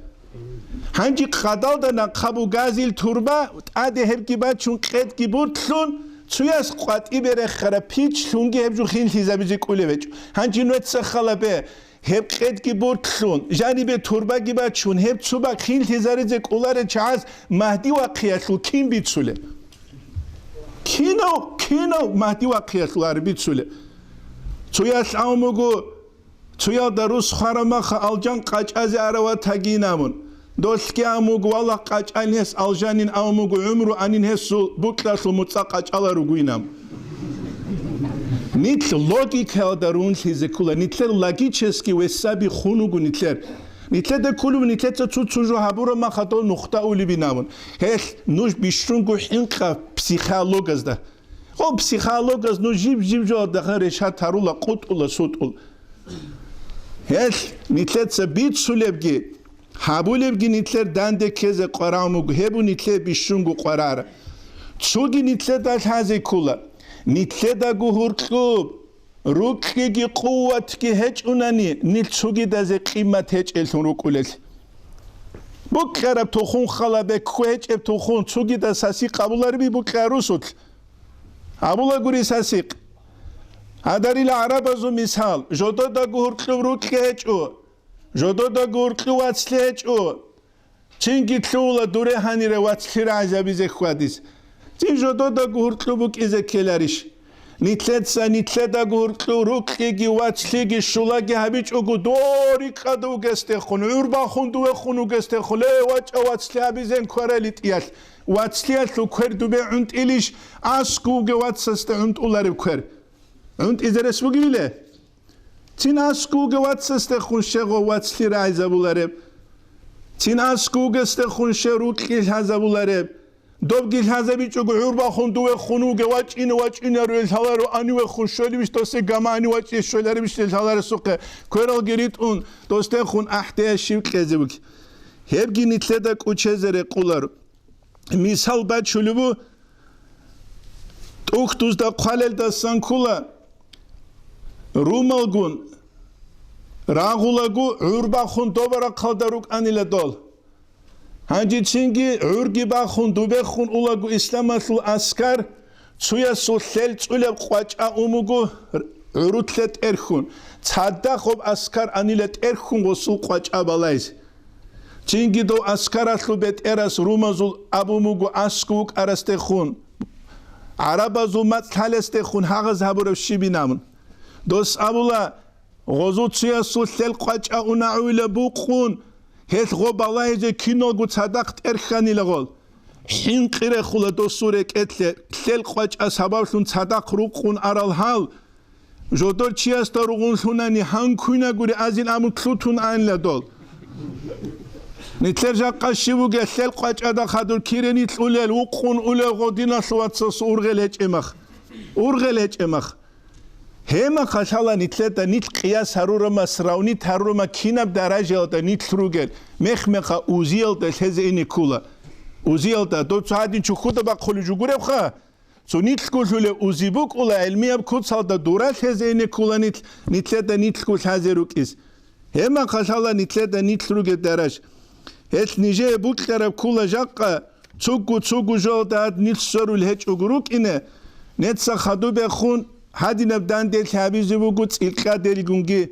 Hangi qadalda na qabu gazil turba ade hebki bachun qed ki burtlun tsuyas qat ibere khara pich lungi hebju xin hizabizi kulevech. Hangi net sakhalabe heb qed ki burtlun jani be turba ki bachun heb tsuba xin hizarize kulare chaz mahdi waqiyatlu kim bitsule. Kino mahdi waqiyatlar bitsule. Tsuyas aumugu tsuya darus xaramakha aljan qachazi arawa taginamun. Doski aumugu wala qachalnes aljanin aumugu umru anin hesu buklasu mutsa qachalaru guinam. Nitl logika darun hizekula nitler lagicheski wesabi khunugu nitler. Nitler de kulum nitler tsuju habura makhato nuqta ulibinamun. Hel nuj bishungu hinqa psixologazda. O psixologaz nu jibjo da resha tarula qutula sutul. Hel nitler sabit sulebgi habulebgi nitler dande keze qaramugu hebu nitler bishungu qarar. Tsugi nitler da hazekula. Nitler da guhurqub Rukki quwwat ki hech unani nit tsugi da ze qimat hech elsun rukulel. Bu qarab toxun khalabe kuhech eb toxun tsugi da sasi qabular bi bu qarusut. Abula guri sasiq. Adaril arabazu misal jodo da gurqu rukki hech u. Jodo da gurqu watsli hech u. Chingi tlula dure hanire watsli razabize khwadis. Cin jodo da gurqu buk ize kelarish. Nitleda gurqu rukki watsligi shulagi habich ugu dori qadu geste khun urba khundu khunu geste khule watsli abizen korelit yal watsli lu kwerdu be unt ilish asku ge watsaste unt ularib kwer unt izeres bu gibile tin asku ge watsaste khun shego watsli raizabulare tin asku geste khun sherukki hazabulare Dobgil hazabi çoğu urba khundu ve khunu ge waçine rel halaru ani ve khuşoli biş doste gamani waçi şoleri biş rel halaru suqe koral gerit un doste khun ahtiya şivk gezebuk hep ginitlede kuçezere qular misal bat şulubu uxtuzda qalelda sankula rumalgun rağulagu urba khun dobara qaldaruk anile dol Hangi çingi urgi baxun dubexun ulagu islamatul askar tsuyasul sel tsuleb qacha umugu urutlet erxun tsadda xob askar anilet erxun gosul qacha balais çingi do askaratlu bet eras rumazul abumugu askuk arastexun arabazul mathalestexun hagaz haburab shibinamun dos abula gozu tsuyasul sel qacha unaule buqun Heth gobalayje kinogu sadaqt erxanilagol. Hinqire khula dosurek etle sel qaç asabavsun sadaq ruqun aral hal. Jodor chias torugun sunani hankuna guri azil amutlutun anla dol. Nitler jaqqa shibuge sel qaç ada khadur kireni ulel uqun ule godina suwatsas urgelech emak. Hema khashala nitleta nit qiyas harurama sraunit harurama kinab darajelta nitlrugel mekha uzielta hezeni kula uzielta do tsadin chukhuda ba kholi jugure kha so nitlkulule uzibuk ula ilmiyab kutsalda durat hezeni kula nitleta nitlkul hazeruk is hema khashala nitleta nitlruge daraj et nije buklera kula jaqqa tsugu jolda nitsorul hechuguruk ine netsa khadube khun هادي نبدان دل حبيز وجو تلقى دل جونجي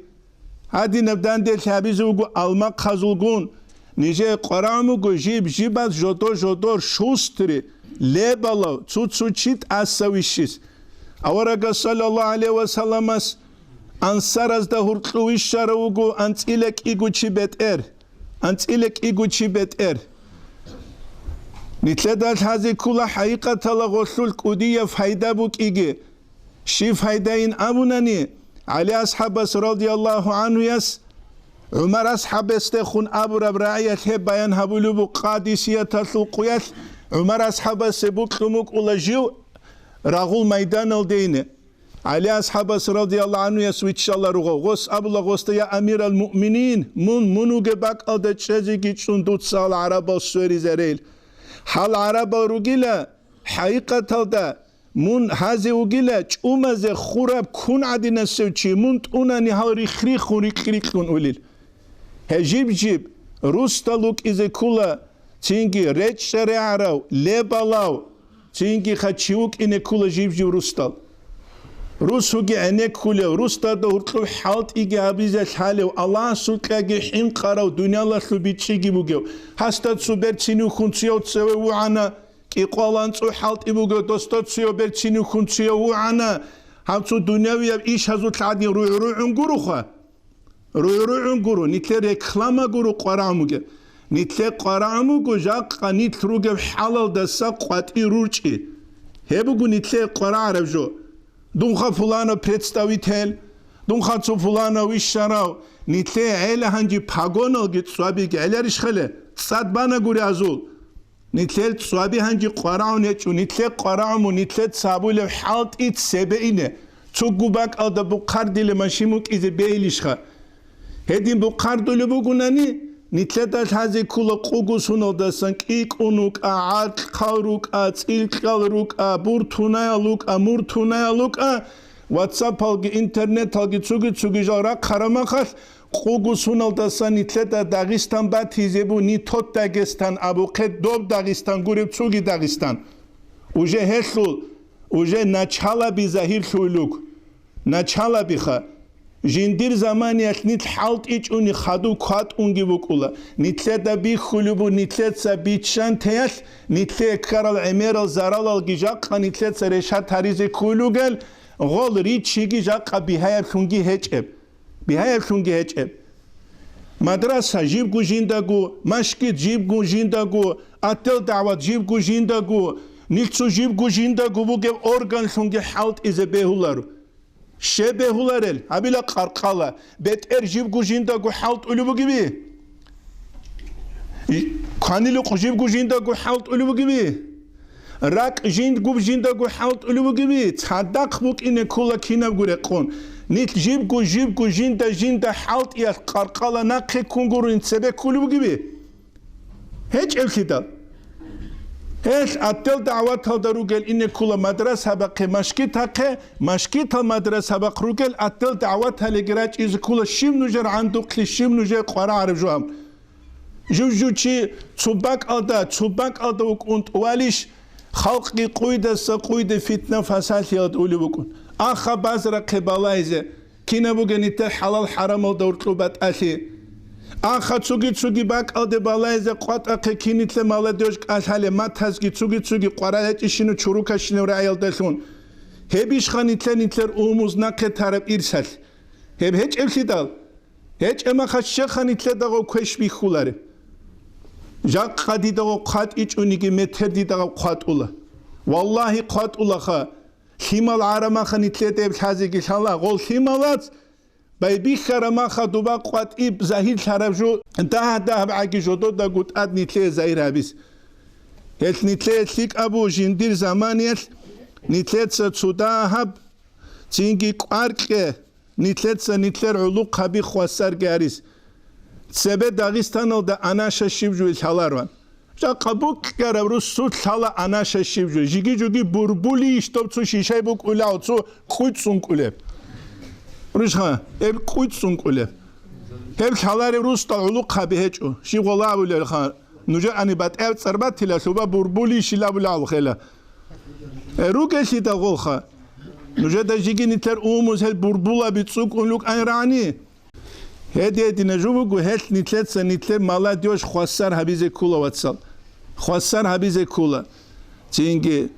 هادي نبدان دل حبيز وجو الماء خازلجون نيجي قرامو جو جيبات جدور شوستري لبلا تشيت أسويشيس أورجا صلى الله عليه وسلم أنصار از ده هرقويش شروجو أنت إلك إيجو تشيبت أنت إلك إيجو تشيبت نتلدال هذه كلها حقيقة لغسل كودية فايدة بوك إيجي شيف هيدين أبوناني علي أصحاب رضي الله عنه يس عمر أصحاب استخون أبو ربراعية بيان هبولو قادسية تلقيات عمر أصحاب سبوك لموك ولا جو رغول ميدان الدين علي أصحاب رضي الله عنه يس وإن الله رغو غس أبو لغوست يا أمير المؤمنين منو جبك أدت شزي جيتشون دوت سال عرب السوري زريل حال عرب رجلا حقيقة هذا من هذا وجلا أمز خراب كون عدنا سوتشي من أنا نهاري خريخون وليل هجيب روستالوك إذا كلا تيجي رج شرعراو لبلاو تيجي خاتشيوك إن كلا جيب روستال روسوجي أنا كلا روستال دورتلو حالت إيجي أبيز الحالة الله سوكاجي حين قراو دنيا الله سبيتشيجي بوجو هستات سوبرتينو خنتيو تسوي وعنا إقوالان تو حالت إبوغو دوستوتسيو برتشينو خنتيو وعنا همتو دنياوي إيش هزو تلعدين روي عنقورو خوا روي عنقورو نتلي ريكلاما قورو قراموغي نتلي قراموغو جاقا نتلوغي بحالال دسا قواتي روچي هبوغو نتلي قرار جو دونخا فلانا представитель دونخا تو فلانا ويشاراو نتلي عيلا هنجي باغونو جيت سوابيغي عيلاريش خلي تصاد بانا قوري أزول نتلت صابي هنجي قرعون يجو نتلت قرعون نتلت سابول حالت إت سبعينه تجوبك أو دبقرد لمشيمك إذا بيليشها هدين بقرد لبقولني نتلت هذه كل قوقسون الدسنك إيك أنوك أعاد خاروك أتيل خاروك أبورتونا لوك أمورتونا لوك واتساب هالجي إنترنت هالجي تسوقي جارا كرامخش قوقسون الدسان نتلت داغستان باتيزبو نيتوت داغستان أبو قد دوب داغستان غورب تسوقي داغستان وجه هسول وجه نچالا بزهير شولوك نچالا بخا جندير زماني نت حالت إيش أني خدو كات أنجي بقولا نتلت بيخلبو نتلت سبيتشان تياس نتلت كارل عمير زرال الجاق نتلت سرشات هريزة كولوغل غول ريتشيجي جاق بهاي شونجي هجب بهاي شونجي هجب مدرسة جيب جو جندگو مشكت جيب جو جندگو أتل دعوت جيب جو جندگو نيتسو جيب جو جندگو بوجب أورغان شونجي حالت إذا بهولارو شبه هولارل هبيلا قرقالة بيت جيب جو جندگو حالت أولو بوجبي كانيلو جيب جو جندگو حالت أولو بوجبي راك جندگو جندگو حالت أولو بوجبي تصدق بوك إن كولا كينا بقولكون نيت جيب جو جندا حالت يا قرقالة ناقي كونغورو انتسبه كولو بوجبي هيج الكتاب هيش أتل دعوات هالدروجل إن كل مدرسة بقى مشكيت المدرسة بقى روجل أتل دعوات هالجراج إذا كل شيم نجر عنده كل شيم نجر قرار عرب جوام جو شيء تباك ألدا وكنت واليش خلقي قويدة فتنة فساد يقولوا بكون آخر بازر قبلايزة كنا بقى حلال حرام الدورتلوبات أخي آخر تسوقي باك ألدا بالايزة قط أخي كنيت لمالا دوش أشهال ما تسقي تسوقي قرارات إشينو چروكا شنو رأيال دلون هبيش خانيتلر أموز ناقة تارب إرسال هج الخدال هج أما خشة خانيتلر داغو كوش بيخولاره جاق قادي داغو قاد إيش أونيكي متر دي داغو قاد أولا والله قاد أولا خا خيمال عرما خانيتلر ديب حازيكي شالله غول خيمالات بايبي خرما خدوبا قوات إب زهير شربجو ده بعجي جدو دا قد أد نتلي زهير هبيس هل نتلي تليك أبو جندير زمانيت نتلي تسودا هب цинги კვარკე ნითლეცა ნითლერ ულუ ყაბი ხვასარ გარის ცებე დაღისტანელ და ანაშა შიბჯუი თალარვან ჟა ყაბუკ გარავ სუ თალა ანაშა შიბჯუი ჟიგი ჟუგი ბურბული იშტობცუ შიშაიბუ ყულაუცუ ყუცუნ ყულებ რუშხა ებ ყუცუნ ყულებ ებ თალარი რუსტა ულუ ყაბი ჰეჭუ შიღოლავულე ხა ნუჯა ანიბატ ებ წრბა თილა სუბა ბურბული შილაბულავ ხელა რუკეში და გოლხა نوجه دا جيجي نتر اوموز هل بربولا بيتسوك اونلوك ايراني هدي نجوبو گو هل نتلت سا نتلر مالا ديوش خواسار حبيزه كولا واتسال خواسار حبيزه كولا تينجي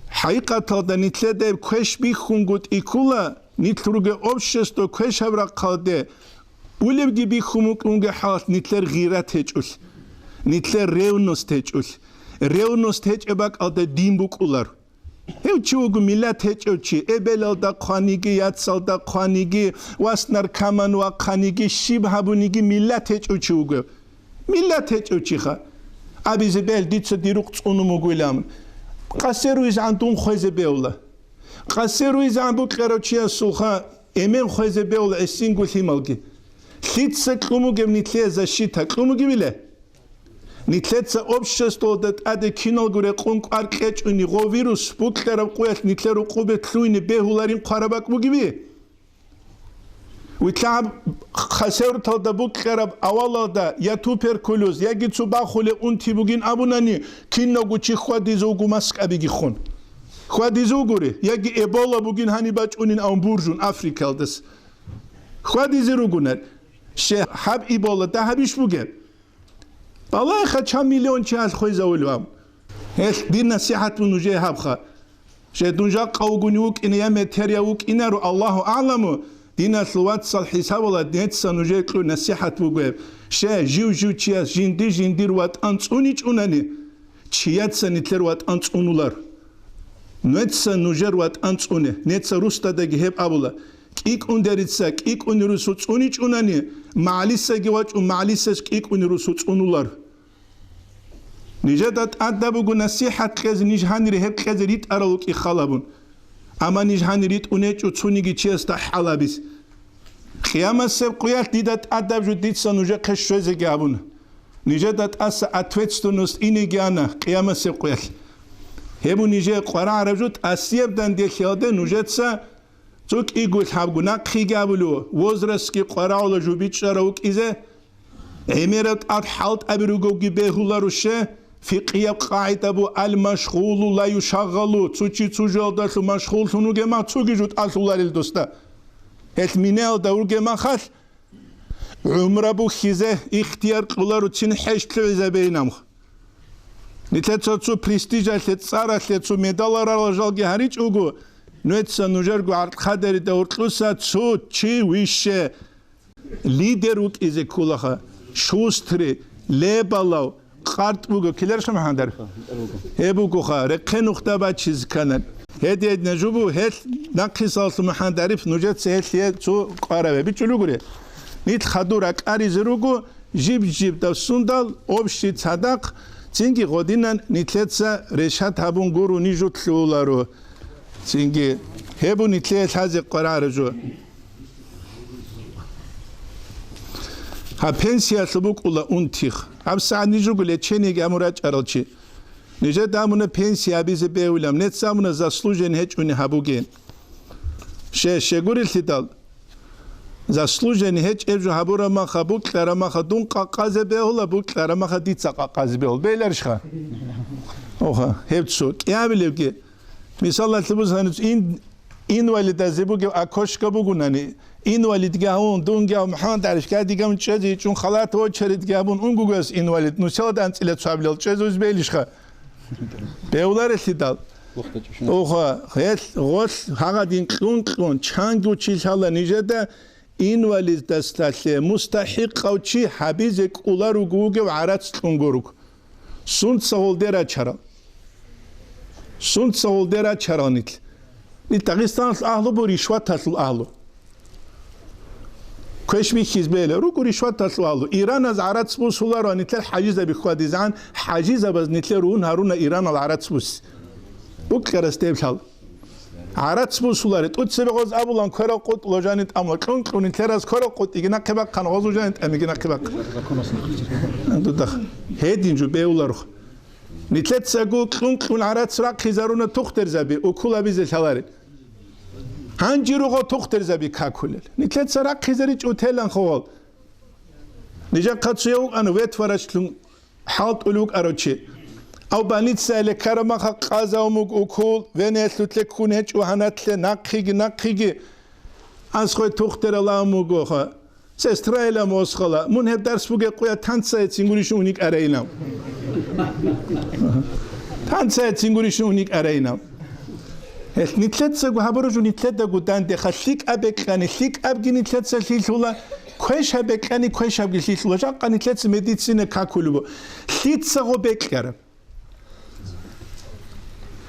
حقيقة دا نتلر دا كوش بيخون گوت ايكولا نتلروگه общество كوش هبرا قاده ولبگي بيخوموك اونگه حالت نتلر غيرت هجول نتلر ريونوست هجول ريونوست هج اباك alda دين بوك اولار هیچوگو ملت هیچوچی ابلال دا خانیگی یادسال دا خانیگی واسنر کمان و خانیگی شیب هبونیگی ملت هیچوچیوگو ملت هیچوچی خا ابیز بل دیتس دیروقت اونمو گولام قصرویز عندون خویز بیولا قصرویز عندو قروچیا سوخا امم خویز بیولا اسینگو هیمالگی خیتس کلوموگم نیتلیزا شیتا کلوموگی بیله نتلتsa общество дат аде кинолгуре қунқ арқечуни го вирус буклера қуят нитлеру қубе тлуини бехуларин қарабак бугиби уитлаб хасерто да буклера авалада я туперкулез я гицу бахуле унти бугин абунани киногучи хвадизу гумаскабиги хон хвадизу гуре яги эбола бугин ханибачунин амбуржун африкалдас хвадизу гунер ше хаб эбола да хабиш бугер والله خا مليون شاز خويزا ولوام هيك دي نصيحة نوجه هبخا شدون جا قوغنيوك إن يمتريوك إنارو الله أعلم دينا سلوات صال حساب ولا ديتسا نوجه كلو نصيحة بوغيب شا جيو تشياز جندي روات أنتونيج أوناني تشياتسا نتلر وات أنتونولار نتسا نوجه روات أنتوني نتسا روستا داگي هب أبولا كيك أندريتسا كيك أنيروسوت أونيج أوناني معليسا جواج ومعليسا كيك أنيروسوت أونولار نجدت أدبو نصيحة كذا نجهان رهب كذا ريت أرلوك إخالبون أما نجهان ريت أنيج وتونيجي تشيستا حلابيس خيامة سب قيات ديدت أدب جديد سنوجا كشوزة جابون نجدت أس أتوتستونست إني جانا خيامة سب قيات هبو نجى قرا عربجوت أسيب دان دي خياده نجدسا توك إيقول حبقنا قي جابلو وزرسكي قرا ولا جوبيت شراوك إذا عمرت أتحالت أبروجوجي بهولروشه في قياب قاعدة أبو المشغول لا يشغلو تشي تشغل ده مشغول شنو جماعة تشوجي جود أسولار الدوستا هت مينال دور جماعة خال عمر أبو خيزة اختيار قلارو تين حش تلوزة بينام نتلتشو تشو بريستيجا تلتشارا تلتشو ميدالار على جالجي هريج أوجو نتسا نجارجو عرض خدري دور تلوسا تشو تشي ويشه ليدروك إذا كلها شوستري لبلاو قارت بوجو كيلرش محندر هبوجو خا ركن نقطة بعد چیز کنن هدی نجوبو هل نقص آل محندرف نجات سهل یه تو قاربه بیچلو گره نیت خدورک آریزروگو جیب دستوندال آبشی صدق چینگی قدینن نیتلتسا رشات هبون گورو نیجوت لولارو چینگی هبو نیتلت هزی قرارجو ها پنسیا سبوک اولا اونتیخ اب ساعت نیجوگله چنیگ امورج ارالچی نیجه دامونه پنسیا بیز بیولم نت سامونه زاسلوژن هیچ اونی هبوگین شگوریل تیدال زاسلوژن هیچ ابجو هبورا ما خبوک لرا ما خدون قاقازه بیولا بوک لرا ما خدیت قاقازه بیول بیلرش خا اوها هبچو کیا بیلیوگی مثلا تبوز هنوز این والد از بوگه اکوشکا بگونانی invalidgahun dunga mahan darishga digam chezi chun khalat o cheridgahun ungugas invalid nusel dantsilet sablel chezuz belishkha beular sidal oha hel gol hagadin qun changu chilhala nijeda invalid dastalle mustahiq qawchi habiz qularu guge arat qunguruk sunt saholdera charanit ni Dagestan ahlu bu rishwat asl ahlu كشمي كيزبيله روكو رشوة تسوالو إيران از عرض سبوس هلا راني تل حاجزة بخواديزان حاجزة بس نتل رون هارونا إيران العرض سبوس بوك كرستيب شال عرض مسولارت اوت سبغاز ابولان كورا قط لوجانت املا كون تراز كورا قط يجينا كبا كان غوز جانت اميجينا كبا هيدين جو بيولارخ نتلت ساغو كون عرض سراق خيزارونا تختر زبي اوكولا بيز شالاري هانجيروغو تختر زبي كاكولل نتلت سراق خيزاري اوتيلان خوال نيجا قاتسيو ان ويت فراشلون حالت اولوك اروتشي أو بانيتسا لكرما قازا وموك أكول وينيسلوت لكونيج وهاناتل ناقخيجي أنسخوي تختر الله موغوخا سيسترايلا موسخلا من هب درس بوغي قويا تانسا تسينغوريشو ونيك أرينا تانسا تسينغوريشو ونيك أرينا نتلتسا وهابروجو نتلتا قدان دي خليك أبك غاني خليك أبجي نتلتسا ليلولا كويش أبك غاني كويش أبجي ليلولا جاقا نتلتسا ميديتسينا كاكولو ليتسا غوبك غارب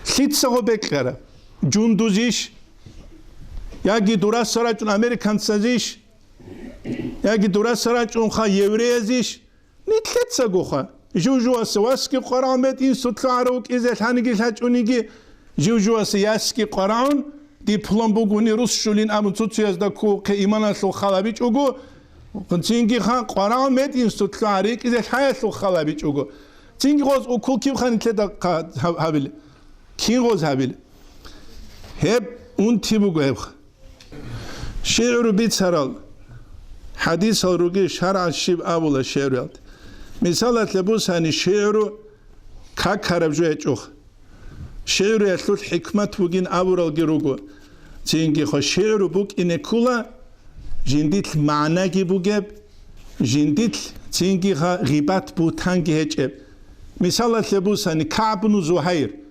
Ситсаго бекера, джундузиш, яги дурасарачун американцазиш, яги дурасарачун ха евреязиш, нитлетсагоха. Жужуас васки Қурамет институтларук изел ханигил хачуниги, жужуас яски Қуран, диплом бугуни рус шулин амцуцязда ку иманаслу халабич угу, цинги хан Қурамет институтларик изел хаяслу халабич угу. Цинги гоз укул ким хан нитлета хабил. كيغوز هابيل هب تيبو غيب شعر بيت سرال حديث الرجي شرع الشيب أبولا شعرات مثالات لبوس هني شعر كاكارب جو يجوخ شعر يتلوت حكمة بوغين أبولا الجروغو تينجي خو شعر بوك إن كولا جنديت معنى بوغيب جنديت تينجي خا غيبات بوتانجي هجب مثالات لبوس هني كعب بن زهير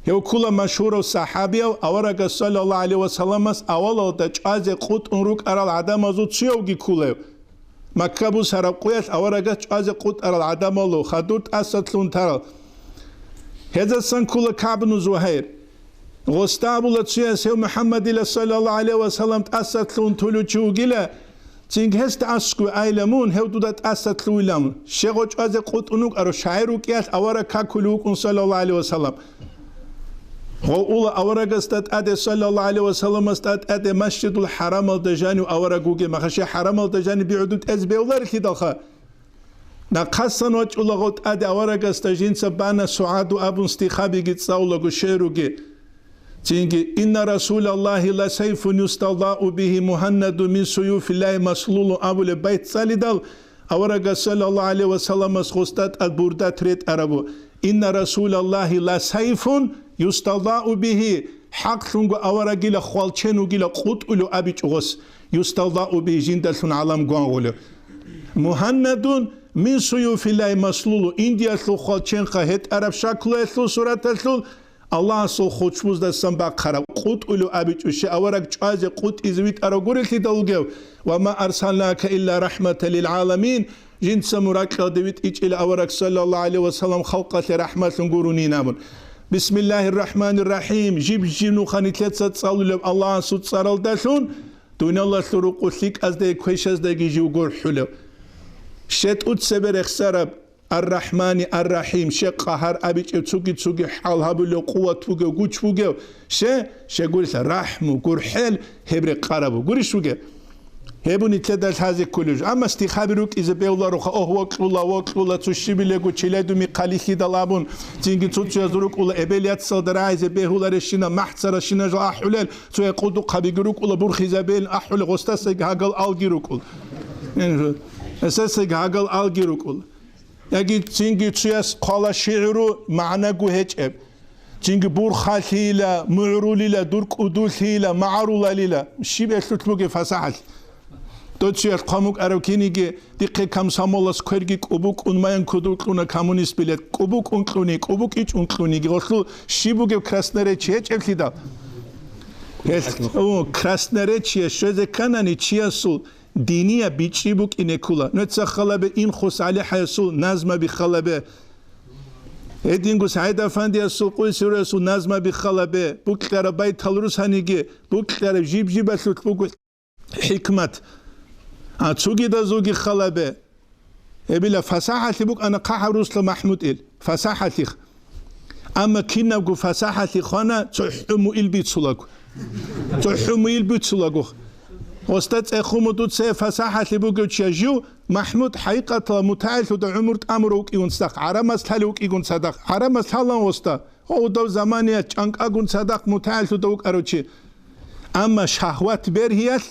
هو كل مشهور الصحابي أورق صلى الله عليه وسلم أول تجاز قط أنروك أرى العدم أزود سيوجي كله مكابو سرقياس أورق تجاز قط أرى العدم الله خدوت أسطلون ترى هذا سن كل كعب زهير غستابو لتسياس هو محمد صلى الله عليه وسلم أسطلون تلو جوجله تينج هست أسكو أيلمون هو دودت أسطلون لام شغل تجاز قط أنروك أرى شاعروك ياس أورق كلوك صلى الله عليه وسلم هو أورق استاد أدي صلى الله عليه وسلم استاد أدي مسجد الحرام الدجاني أورقوجي ما خشي حرام الدجاني بيعدود أزبي ولا ركيدالخا نقصن وجه لغوت أدي أورق استجين سبانا سعاد أبو استخابي جت صولو شيروجي تيجي إن رسول الله لا سيف يستضاء به مهند من سيوف الله مسلول أبو البيت سالدال أورق صلى الله عليه وسلم استاد البردات ريت أربو إن رسول الله لا سيف يستضاء به حق ثنغ أورجيل خالشينو جيل قطلو أبي جوس يستضاء به جندلون عالم قانغولو مهند من سيوف الله مسلول إنديا ثو خالشين خهت عرب شكله ثو سورة ثو الله سو خوشبوز دستن بقرا قطلو أبي جوش أورج جاز قط إزويت أرجوري تدلجو وما أرسلناك إلا رحمة للعالمين جنس مراكل دويت إيش إلى أورج صلى الله عليه وسلم خلقة رحمة نقولوني نامون بسم الله الرحمن الرحيم جيب جينو خانيتلت صلوا الله سوت صارل داشون دون الله سروق وسيك از ده كويش از ده جيجو غور حلو شت اوت سبر اخسرب الرحمن الرحيم شق قهر ابي تسوقي حال هبل قوه توغ غوچ فوغ ش غور رحم غور حل هبر قرب غورش فوغ هبوني تدل هذه كلش أما استخابروك إذا بيولا روخ وقلا تشبيله قتشيلادو مقاليخي دلابون تيجي تشوزروك ولا إبليات صدرا إذا بيولا رشينا محصر رشينا جا أحلل تو يقودو قبيجروك ولا برخي زبيل أحلل غستاسك هاجل ألجيروك ولا أساسك هاجل ألجيروك ولا يجي تيجي تشيس قال شعرو معنى جوهج تيجي برخاليلا معروليلا درك أدوليلا معرولاليلا شيء بيسلوك فساحل دوتشي القاموك أروكينيجي دقيق كم سامولاس كورجي كوبوك أنماين كودوك أنا كمونيست بيلت كوبوك أنكلوني كوبوك إيش أنكلوني غلطو شيبوك كراسنري تشيج أكيدا أو كراسنري تشيج شذ كانني تشياسول دينية بيتشيبوك إنكولا نتسخلبه إن خص عليه حيسول نازم بخلبه هدينغو سعيد أفندي السوق سيرسول نازم بخلبه بوك كرباي تلروس هنيجي بوك كرب جيب أسلوك بوك حكمة أتسوقي دا زوجي خلبه إبلا فساحة بوك أنا قاح رسل محمود إل فساحة أما كنا جو فساحة خانة تحمو البيتسولك تحمو البيتسولك وستات أخوم دوت سي فساحة بوجو تشجيو محمود حقيقة متعال تود عمر أمروك يكون صدق عرمس تلوك يكون صدق عرمس تلان وستا هو دو زمانية چانك أكون صدق متعال تودوك أروتشي أما شهوات برهيات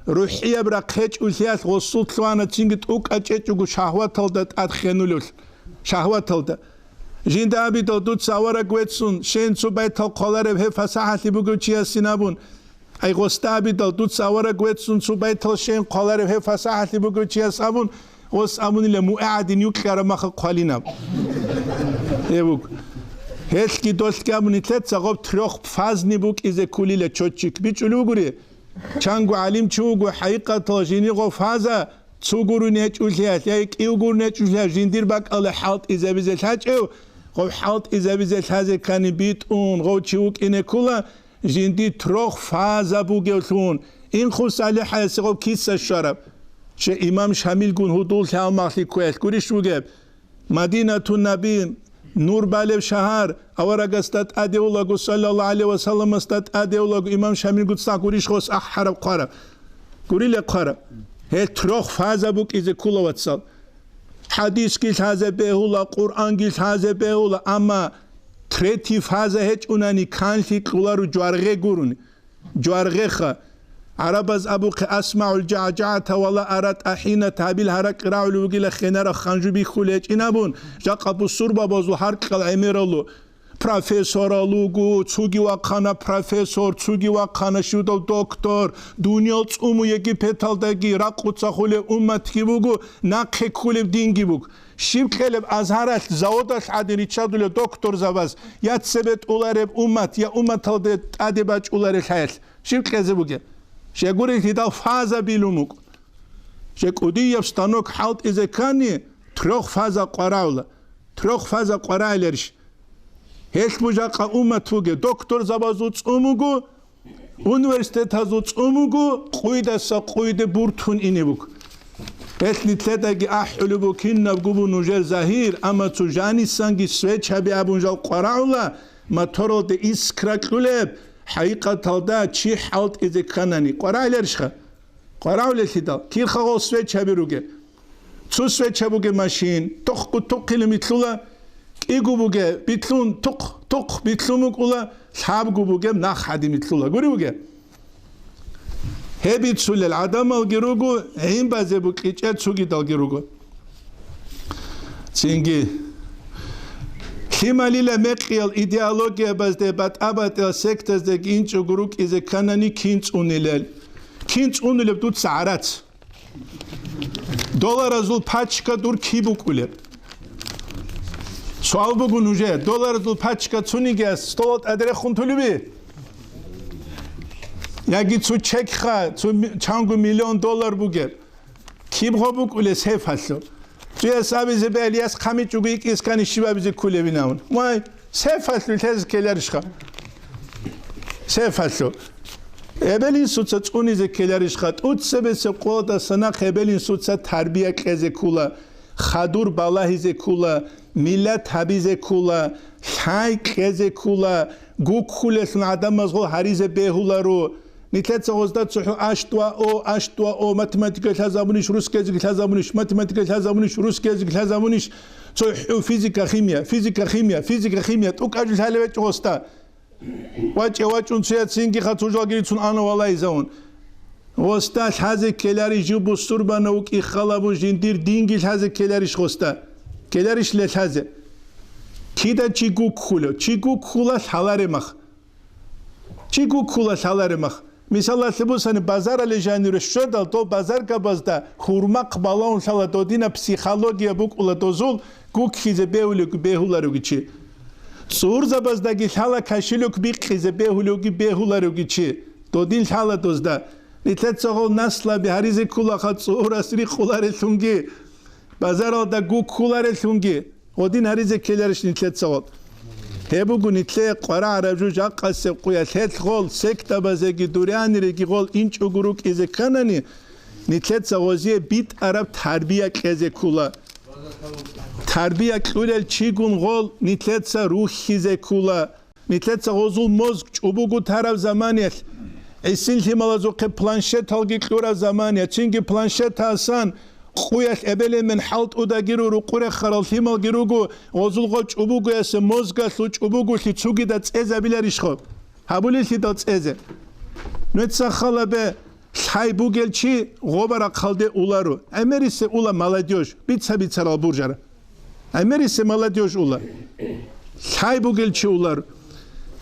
روحية برقيت أوليات غصوت لوانا تنجت أوك أجيتشو شهوات تلدت أدخنولول شهوات تلدت جند أبي دوت سوارا قوتسون شين سوبايت القلارب هي فساحة بوجو تشيا سينابون أي غستا أبي دوت سوارا قوتسون سوبايت الشين قلارب هي فساحة بوجو تشيا سابون غس أبون اللي مؤعدين يكلر ما خلينا يبوك هيك كدوس كابون يتلت سقوب تروح فازني بوك إذا كولي لتشوتشيك بيجولو غوري چانگو علیم چوگو حقیقتا جینی گو فازا چوگورو نچولهات یک ایوگور نچولهات جیندیر باک ال حالت ایزابیزل هاچو گو حالت ایزابیزل هازه کانی بیت اون گو چوک اینه کولا جیندی تروخ فازا بوگلتون این خوش علی حیث گو کیس شراب چه امام شامیل گون هدول ها مخلی کویل گوریش بوگه مدینه تو نبی نور بالب شهر اورا قستت اديولغو صلى الله عليه وسلم استت اديولغو امام شامل قد ساقوريش خوس احرب قرب قوري لي قرب هي تروخ فازا بوك اذا كل واتسال حديث قلت هذا بهولا قرآن قلت هذا بهولا اما تريتي فازا هيج اوناني كانتي كولارو جوارغي قروني جوارغي خا عربز ابوك اسمع الجعجعة ولا ارات احين تابيل هرق راول وقيل خنر خنجو بي خوليج انابون جاق ابو سربا بازو هرق العميرالو پروفيسورالوگو چوگی وقانا پروفيسور چوگی وقانا شودو دکتر دنیا تسومو یکی پتالدگی راقوتسا خوله امت کی بوگو نقه کوله دینگی بوگ شیب خلب ازهرت زاودش عدنی چادول دکتر زواز یا تسبت اولارب امت یا امت تالده ادباج اولارب حیل شیب خزه بوگه شگوری هیدا فازا بیلوموگ شگودی یبستانوک حالت ازکانی تروخ فازا قراولا تروخ فازا قراولرش هیچ بوجاقا امت بوگه دکتر زبازوت اوموگو اونیورسیتت هزوت اوموگو قویده سا قویده بورتون اینی بوگ هیچ نیتلدگی احلو بو کین بگو نوجر زهیر اما تو جانی سنگی سویچ هبی ابونجا قراولا ما ترو ده اسکراکلب حقیقت هادا چی حالت ایده کنانی قراولرش خا قراولش دا کیر خا سویچ هبی روگه تو سویچ هبوگه ماشین توخ توقیل میتلولا ایگو بوگه بیتلون توق بیتلوموگ اولا شابگو بوگه نخ حدی میتلولا گوری بوگه هبیت سول العدم الگیروگو این بازه بوگ ایچه چوگی دالگیروگو چینگی خیمالیل مقیل ایدئولوگیا بازده بات ابات سکتز دگ اینچو گروک ایزه کنانی کینچ اونیلب دوت سعرات دولار ازول پاچکا دور کی بوگولب سوال بگو نوجه دلار دو پاچکا چونیگه استولت ادره خونتولی بی یکی تو چک خوا تو چانگو میلیون دلار بوگه کی بخوا بگوله سیف هستو توی حسابی زبالی از خمی چوگو یک اسکانی شیبا بیزه کوله بیناون مای سیف هستو تز کلرش خوا سیف هستو ebelin sutsa çunize keleriş khat ut sebese qoda sanaq ebelin sutsa tarbiya qeze kula khadur balahize kula millet habize kula hay qeze kula gukhules adamazgo harize behularu nitlet sozda tsuhu ashtwa o matematika tazamunish ruskezi tazamunish matematika tazamunish ruskezi tazamunish tsuhu fizika kimya tukajul halevet hosta واچ اون سیات سینگی خطوجا گیرتون آنو والای زون وستاش هزه کلاری جو بستور بنوک اخلابو جندیر دینگیش هزه کلاریش خوستا کلاریش لت هزه کیدا چیگو کولا سالاره مخ چیگو کولا سالاره مخ مثلا سبوسانی بازار لجانی شدال تو بازار کبازدا خورما قبالون سالا دودینا پسیخولوژیا بوک اولا دوزول گوک خیزه behularu giçi Sur zabazdagi hala kashiluk bi khize behulugi behularugi chi dodin hala dozda nitlet sohol nasla bi harize kula khat sur asri khulare sungi bazar da gu khulare sungi odin harize kelerish nitlet sohol hebu gunitle qara arabju jaqas qoya set gol sekta bazegi duriani regi gol inch uguruk ize kanani nitlet sohozie bit arab tarbiya keze kula Tarbiya klurel chigun gol nitletsa ruhize kula nitletsa gozul mozg çubugu tarav zamaniyet esin himalazo ke planshet algi klura zamaniyet çünkü planshet hasan Kuyas ebelemen halt uda giruru qure kharal himal girugu gozulgo çubugu ese mozga su çubugu li tsugi da tseza bilerişxo habuli li da tseze Nutsa khalabe Hay bu gelçi gobara kalde ularu. Emerise ula maladyoş. Bitsa al burjara. Emerise maladyoş ula. Hay bu gelçi ularu.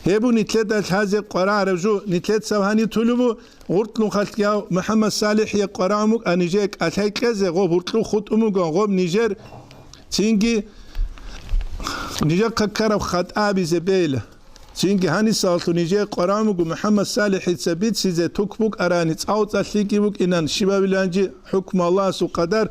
Hebu nitlet haze qara arju nitlet savhani tulubu urtlu khaltya Muhammed Salih ya qaramuk anijek atakeze gob urtlu khutumu gob Niger çünkü Niger kakkara khat abi zebele çünkü hani saltu Niger qaramuk Muhammed Salih sabit size tukbuk arani tsautsalliki inan shibabilanci hukm Allah su qadar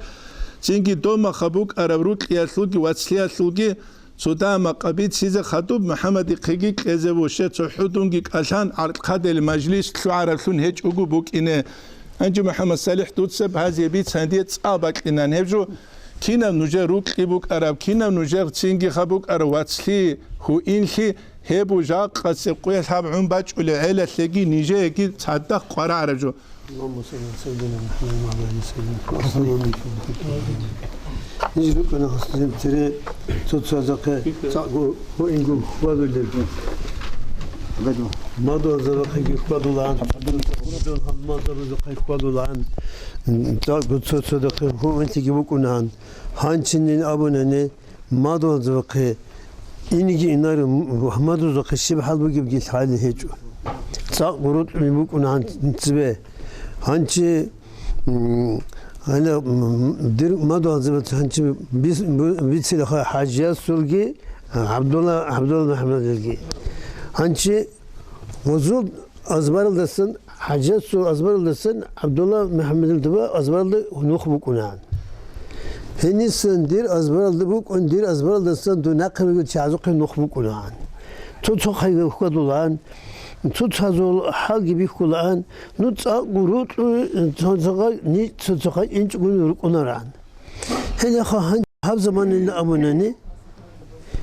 çünkü doma khabuk arabruk yasluki watsliasluki Sudama qabit size khatub Muhammed qigi qezevoshe tsuhudungi qalhan arqadel majlis shu'arasun hech ugu buk ine anji Muhammed Salih tutseb hazi bit sandiyet tsabak inan hevju kina nujeruk qibuk arab kina nujer tsingi khabuk arwatsli hu inhi hebu jaq qase qoyas hab umbach ul ala legi nije ki tsaddaq qara arjo اللهم صل على سيدنا محمد وعلى ال سيدنا نجرب أنا خصني ترى تتصدق تعقو هو إنجو خبادو بدو ما دو زرق خبادو لان ما دو زرق خبادو لان تعقو تتصدق هو أنت جبكونان هانشين أبونني ما دو زرق إنجي إنار ما دو زرق الشبه حال بجيب جيل حال هيجو تعقو رد بيبكونان تبه هانشي Hala dir madu hazret hançi bir silah Hacı Sulgi Abdullah Mehmet Elgi hançi huzur azbarıldasın Hacı Sul azbarıldasın Abdullah Mehmet Elgi azbarıldı nuh bu kunan henisin dir azbarıldı bu kun dir azbarıldasın dunakı çazık nuh bu kunan tutuk hayı kudulan Tutzazol hal gibi kulan, nutsa gurut, tutsaga ni tutsaga inç günürük onaran. Hele han hab zamanında abonani,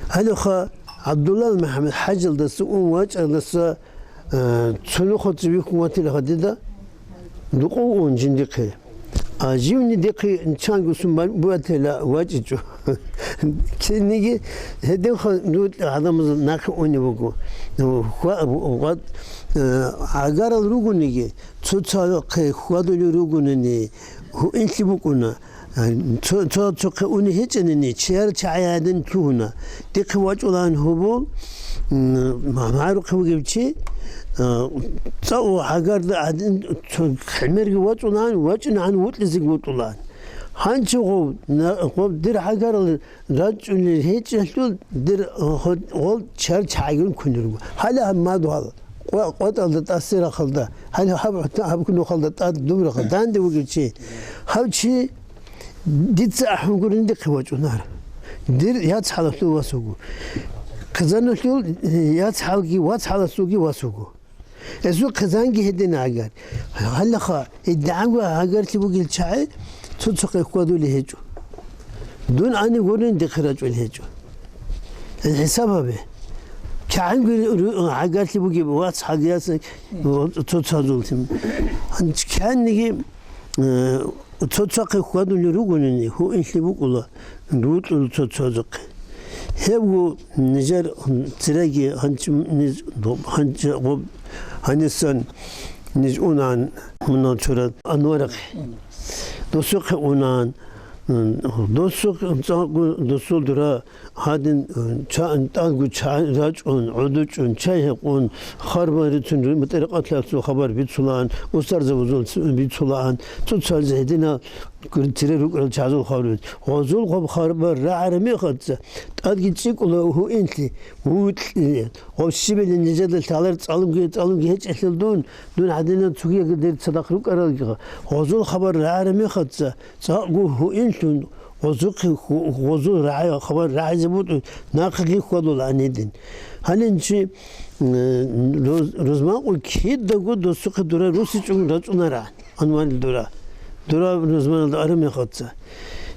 hele Abdullah Mehmet Hacıldası unvaç aldası, çolu xotsi bir kumatıyla hadida, duqu uncindiki. Ajivni deki çangusun bu atela vacicu. Kendini hedef nut adamız nakı onu bugu. What agar al rugunigi tutsa ke khwadul rugunini hu inki bukuna çok onu hiç enini çer çayadın tuhuna deki vaç olan hubul ma'ruf gibi تسوى حجر ده عدين حمر جوات ولان وجن عن وتلز جوات ولان هانشو قب در حجر رجل هيج هلول در غول شرط حاجون كنرو هلا ما دوال قط على تأثير خلده هلا حب كله خلده تأد دبر خلدان ده وقت شيء هل شيء ديت أحمد قرن ده قوات ونار در يات حالته واسوقو كذا هلول يات حالكي وات حالته سوقي واسوقو Ezu kazangi hedin agar. Halla kha iddaangu agar tibu gil çay tutsuk ekwadu lihecu. Dun ani gurin dikhiraj lihecu. الحساب به كعن agar tibu gibi wats hagiyas tutsazultim. Kan nigi tutsuk ekwadu lirugunni hu inlibu kula rutlu tutsazuk. Hebu nijer tiragi hanç Hanisan niz unan bundan sonra anvarak dosuk unan dosuk dura hadin tangu racun uducun çayhun harbaritun mutariqatlar su haber bitsulan ustar zavuzul bitsulan tutsal zedina Kırtire rukal çazul kharut. Gazul qab kharbar ra'armi khatsa. Ad gitçik ulahu inti. Mut. O şibelin necedel talar alım geç ehlildun. Dun adina tugiye gider sadaqruk aralga. Gazul khabar ra'armi khatsa. Saqu intun. Gazul ra'a khabar ra'a zebut. Naqli qadul anidin. Halinci rozma o kid da go dosuq dura rusi çun racunara. Anval dura. Dura rozmanı da arım yakatsa.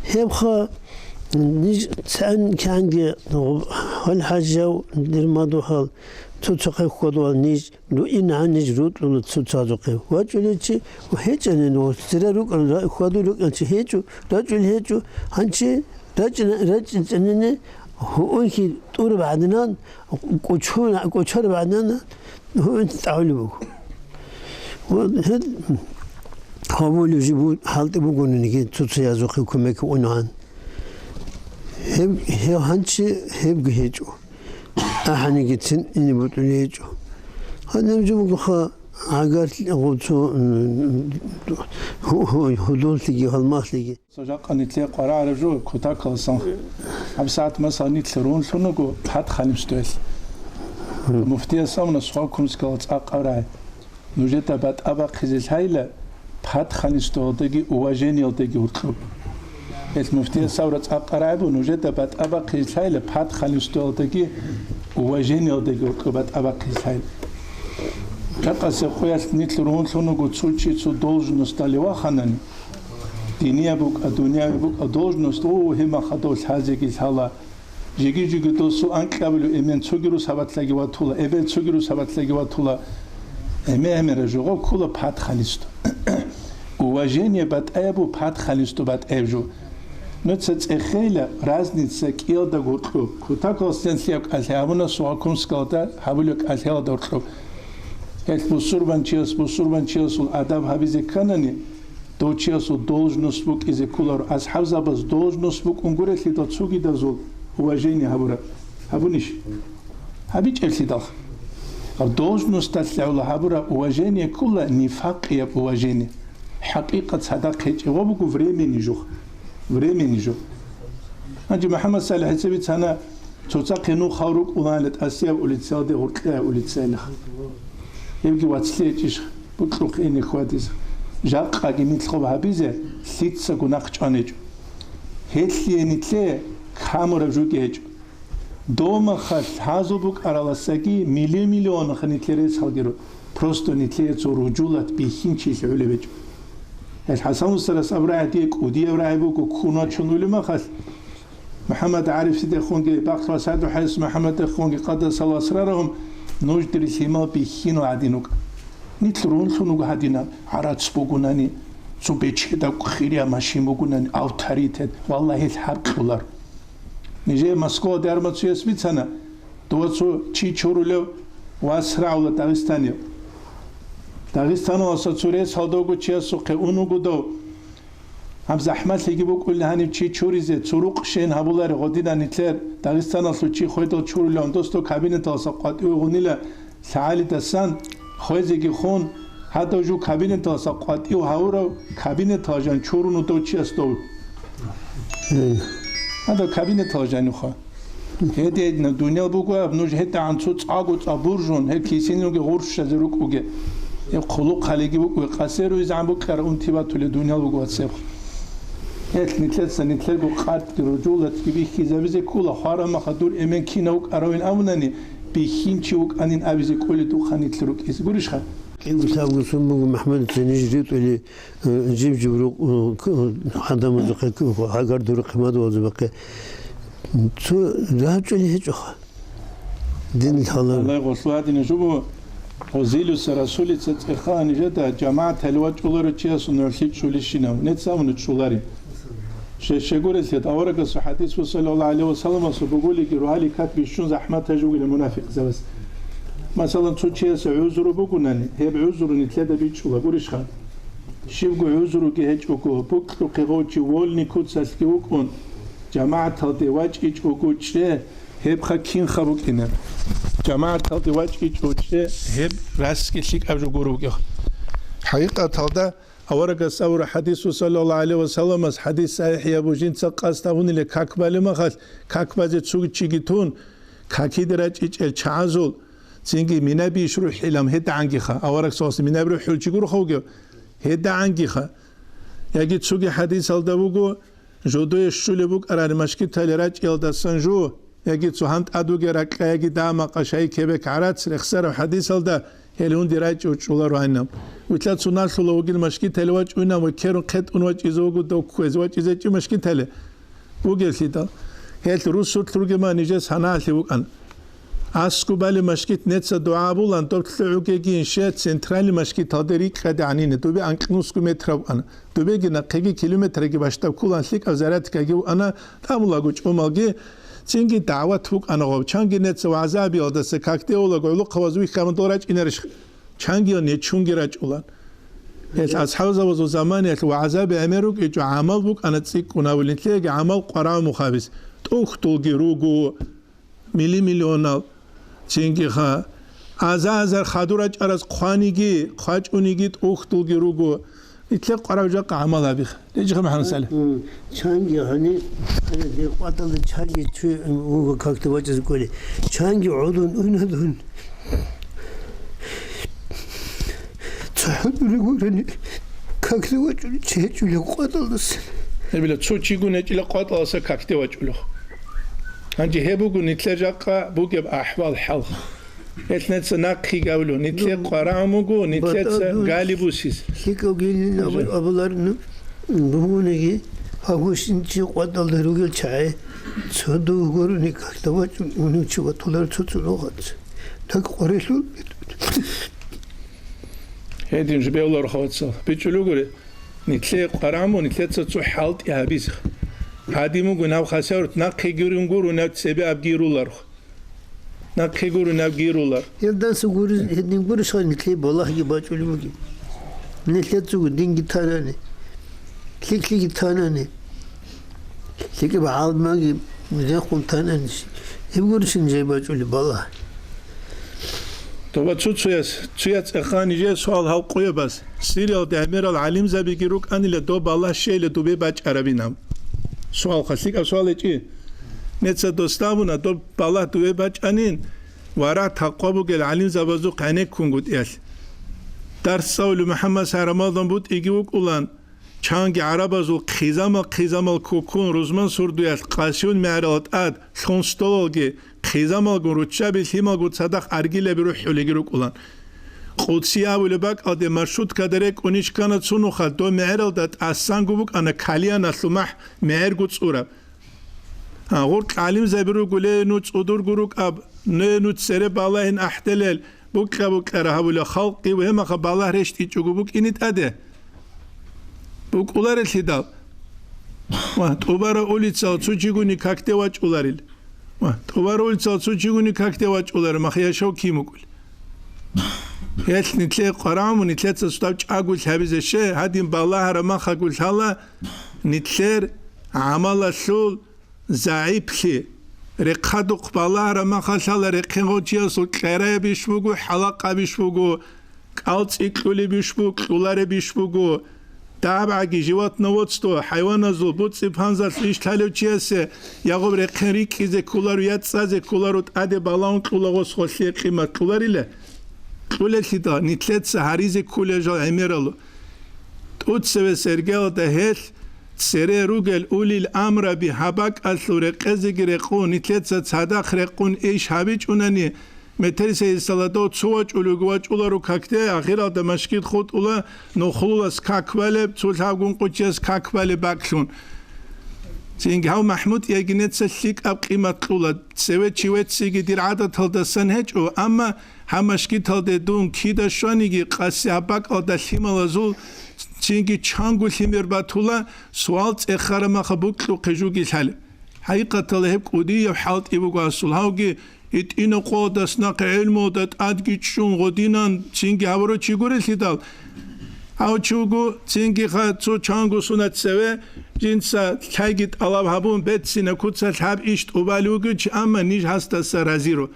Hep نيج سان كانجي هل حاجة ندير مادوها تتقي خدوا نيج لو إن عن نيج روت لو تتجاوزه واجولتي وهيج أنا نو سيرارو كنا خدوا لو كان هيجو رجل هيجو هنشي رجل جنني هو إنكي طور بعدنا كوشور بعدنا هو أنت تعلمه وهذا هو اللي يجيبون حالته بقولوا نيجي تتجاوزه كمك ونعان هب هنشي هب جهجو أحنا جتين إني بتوليجو هذا نجوم خا عقارت غوتو هو هدول تيجي هالماس تيجي سجاق نتلي قرار رجو كوتا كلسان عم ساعات مثلا نتلرون شنو حد خالم ستويل مفتي سامنا سوكم سكالت أقرأ نوجت بعد أبا خزيل هايلا حد خالم ستويل تيجي واجني تيجي وتخب المفتي سورة أقرأ نوجت بعد أبا خزيل هايلا حد خالم ستويل تيجي واجني تيجي وتخب بعد أبا خزيل هايلا كأس خويا نتلرون شنو قصوتشي شو должность تلوا خناني دنيا بوك الدنيا بوك должность أو هم خدوا الحاجة كيسهلا جيجي توسو أنكابلو إمن تسوجرو سبات لقي واتولا إبن تسوجرو سبات لقي واتولا إمه رجوع كله بحد خالص وواجني بات أبو بحد خالص بات أبجو نتسات إخيلة رازنيت سكيل دعوتلو كتاكل سنسياك ألهامنا سواكم سكالتا حبلوك ألهام دعوتلو بسوربان تشيلس الأدب هبيزه كناني تو تشيلس должность бук изе кулар аз хавзабаз должность бук унгуресли то цуги дазул уважение хабура хабуниш хабич элсидах а должность тасляула хабура уважение кула нифак я уважение حقيقة صدق هيك وابوكو времени жух أنت محمد صالح حسبت أنا تساقينو خاروك ولانت أسياب ولتسالده ورقاء ولتسالخ يبقى واتسليتش بطلق إني خواتيز جاق أجميت خب هبيزه سيتسا كناقش أنيج هتلي نتلي كامورا جوجيج دوما خال حازوبك أرالساقي مليون خنتلريس هالجرو просто نتلي تورجولات بيخينشي سعولبج الحسن السلس أبراهيك ودي أبراهيك وكونا شنولي ما خال محمد عارف سيدي خونجي باقص وسعد حيث محمد خونجي قدس الله أسرارهم نوجدري سيما بيخينو عدينوك نتلرون شنو هادينا عرات سبوغوناني سو بيتشيدا خيريا ماشي موغوناني اوتوريتет والله الحق كولار نيجي مسكو دارماتسو يسبيتسانا دوتسو چي چورولو واسراولا داغستان واساتسوريس هادوغو چياسو قونوغو دو هم زحمت لگی بقول هنی چی چوریزه سروق شین هبولار غدیدن نتلر داغستان اصل چی خویدو چورولو دوستو کابینت آسا قاطی وغنیلا سعالی دستان خویزگی خون حتی جو کابینت آسا قاطی و هاورا کابینت آجان چورونو دو چی است دو حتی کابینت آجانی خواه هدی دنیا بگو ابنوش هدی عنصو تعاقو تعبورجون هد کیسینو که غورش شزروک بگه یه خلوق خلیگی بگو قصه روی زن بگو که اون تیبا طول دنیا بگو سیخ هت نتلر بو قارت رجولت کی بی خیزابیز کولا حرام خدور امن کینوک اراوین اموننی بی خینچوک انین ابیز کولی تو خانیتلروک اس گورش خا این کتاب گسوم محمد تنجریت ولی جیب جبرو خدام دقیق اگر دور قیمت و زبقه تو راجلی هیچ دین حالا الله غصوات نشوبو وزيلو سرسولي تتخان جدا جماعة الوجه ولر تشيسون نرخيت شوليشينا نتسامون تشولاري شيغورس يت اورك حديث صلى الله عليه وسلم بقولي كي روحالي كاتب شون زحمه تجوج المنافق زبس مثلا تشيس عذر بقولني هي بعذر نتلادا بيتشولا غوريش خان شيغو عذر كي هيچوكو بوكو قيغوچي ولني كوتساسكي وكون جماعة الدواج ايچوكو تشي هبخا كين خروكينا جماعة الدواج ايچوچي هب راسكي شيك ابجو غوروغي حقيقة هذا أورق السورة حديث صلى الله عليه وسلم حديث صحيح يا أبو جين سقاستهون اللي كاكبالي ما خاص كاكبازي تسوق تشيجتون كاكي دراج الشعازول زينجي منابي يشروح حلم هدا عنجي خا أورق صوص منابي حول تشيجور خوجو هدا عنجي خا يجي تسوق حديث الدبوجو جودو يشول بوك أراني مشكي تالراج يلدا سنجو يجي تسوهانت أدوجي ركلا يجي داما قشاي كيبك عرات سرخسر حديث الدا هلون دراج وشولار وعنام وثلاث سنال شلو وجل مشكي تلواج ونا وكيرون قد ونواج إزوجو دو كويز واج إزاج مشكي تله უგელიდა ელ რუსულ თურგემანი ჟეს ჰანალი უკან ასკუბალი მაშკით ნეცა დუაბულან თორთლუგეგინ შე ცენტრალი მაშკით ადერი ყადანინე დუბე ანკნუსკუ მეტრავ ანა დუბე გინა ყეგი კილომეტრები ბაშტა კულან ლიკა ზარატკაგი ანა თამულაგუ ჭომალგი ცინგი დავათ უკანა ღო ჩანგი ნეცა ვაზაბი ოდასე კაქტეოლოგო ლოყავაზვი ხამდორაჭ ინერიშ ჩანგიონი ჩუნგირაჭულან ეს ასჰაუზავაზო ზამანი ეს ვაზაბი ამერუკ იჭ ამალ უკანა ციკუნავილინთლეგი ამალ ყარა მუხავის ტუხტულგი როგუ მილიონალ ცინგიხა აზაზარ ხადურაჭ არას ყვანიგი ყვაჭუნიგი ტუხტულგი როგუ ითლე ყარავჯა ყამალაბი ეჯიხა მაჰანსალე ჩანგი ჰანი დი ყვატალ ჩანგი ჩუ უგო ქაქტე ვაჭის ყოლი ჩანგი ოდუნ უნადუნ ჩანგი გურენი ქაქტე ვაჭული ჩეჭული ყვატალს ებილა ჩუჩიგუნ ეჭილა ყვატალსა ქაქტე ვაჭულო ანჯი ჰებუგუ ნიტლეჟაყა ბუგებ აჰვალ ჰალ ეთნეც ნაკი გავლო ნიტლე ყარამუგუ ნიტლეც გალიბუსის სიკოგილი აბულარნუ ბუგუნიგი ჰაგუშინჩი ყვატალდერუგელ ჩაე ცოდუ გორუნი ქაქტე ვაჭული უნუჩი ვატოლარ ცოცულოღაც დაკ ყორელუ هدين جبال رخوتسا بيجلوغري نتلي قرامو نتلي تسو حالت يابيز هادي مو ناو خسارت ناقي غورو ناو تسبي ابغيرولار ناقي غورو ناو غيرولار يلدان سغوري هدين غورو شو نتلي بالله يباچولي مگي نتلي تسو دينغي تاناني كليكلي تاناني كليكي بعض ماغي مزيخون تاناني يبغورو شنجي باچولي بالله توبا تشويات اخانيجي سوال هاو قويباس سيريال داميرال عليم زبيغي روك انيله دو بالله شيله دوبي باچ عربينام سوال خسيك سوال اچي نتسا دوستابونا دو بالله دوبي باچ انين ورا تقوبوگل عليم زبازو قانه كونگوت يال درس سول محمد سرمالدان بود ايگيوك اولان چانگي عربازو قيزامال كوكون روزمان سوردويال قاسيون معرات اد خونستولگي خیزامال گروچه بیل هیمال گود صدق ارگیله بیرو حولیگی رو کلان قدسی اولی باک آده مرشود کدرک اونیش کانت سونو خد دو معرال داد اصان گو بک انا کلیان اصلمح معر گود سورب غور کلیم زبیرو گله نوچ ادور گروک اب نه نوچ سره بالله احتلال بک اره اولی خالقی و هم اخ بالله رشتی چگو بک اینیت اده بک اولار الهدال و توباره اولی تسال چوچیگونی ککته واج اولاریل توبارول تسالسو چگونی کاکته واچولار مخیاشو کیموگول هیچ نتله قرام و نتله تستاب چاگول حبیزشه هدیم بالله هرما خاگول حالا نتلر عمل شول ضعیف کی رقادق بالله هرما خالشالا رقیقوچیا سو کره بیش بگو حلقه بیش بگو کالت اکلی بیش بگو کولاره بیش بگو دابعگی جوات نواتستو حیوان ازول بود سپانزار سلیش تلیو چیسه یاغوب رقیری کیزه کولارو یاد سازه کولارو اده بالاون کولاغوز خوشی قیمت کولاریله کولتی دا نیتلت سهریزه کوله جا امیرالو توت سوه سرگل ده هل سره روگل اولیل امر بی حبک اصلو رقیزگی رقون نیتلت صدق رقون ایش حبیچ اونانی مترسه استالادو تسواج اولوگواج اولارو کاکته آخر آده مشکید خود اولا نخلولاس کاکواله تولهاگون قوچیاس کاکواله باکشون زینگ هاو محمود یگینت سلیک اب قیمت اولا سوه چیوت سیگی دیر عادت هلدستان هج او اما همشکید هلده دون کی داشوانیگی قاسی حبک آده لیمالازول زینگی چانگو لیمیر باتولا سوالت اخارما خبوکلو قجوگی حاله حقیقت هب قودی یا حالت ایبوگو اصول هاوگی ит ино қодас нақ илмо дат адгичун годинан цинги хавро чигурел хидал ау чугу цинги ха цо чангу сунат севе жинса кайгит алав хабун бетсина кутсал хаб ишт убалугу ч амма ниш хастаса разиро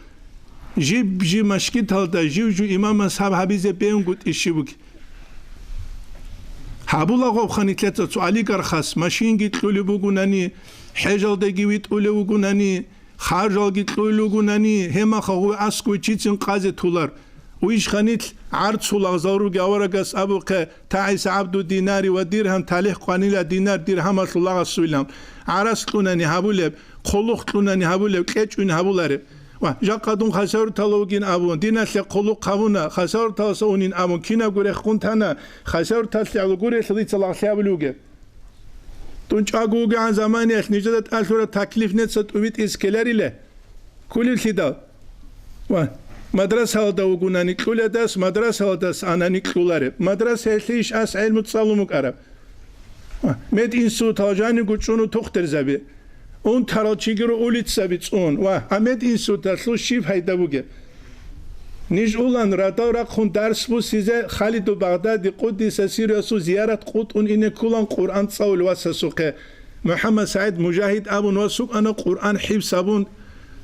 жиб жи машкит халда живжу имама саб хабизе бенгут ишибук хабула гоб ханитлета цо аликар хас машингит лулубугунани хежалдегивит улугунани خارجالگی تویلوگونانی هما خواهو اسکوی چیتین قاضی تولار ویش خانیت عرض سول زارو گوارگس ابو که تعیس عبدو دیناری و دیرهم تالیح قانیل دینار دیرهم الله سویلم عرض لونانی هبولب خلوق لونانی هبولب کچون هبولاره و جا قدون خسار تلوگین ابون دیناش خلوق قبونا خسار تاسونین ابون کینا گوره خونتانا خسار تاسلی گوره خلیت الله سیابلوگه تونچاگوگه عن زمانی اخ نجدت آلورا تکلیف نتست اویت اسکلری له کلیل خدا و مدرسه هادا وگونانی کلیل دست مدرسه هاداس آنانی کلاره مدرسه هلیش از علم تصالمک عرب مد این سوت هاجانی گوچونو تختر زبی اون تراچیگرو اولیت زبیت اون و امد این سوت هسلو شیف هایدا بوگه نیج اولان راداورا خون درس بو سیزه خالد و بغدادی قدیس سیریاسو زیارت قد اون اینه کلان قرآن تصاول واسسوقه محمد سعید مجاهد ابون واسوق انا قرآن حفظ ابون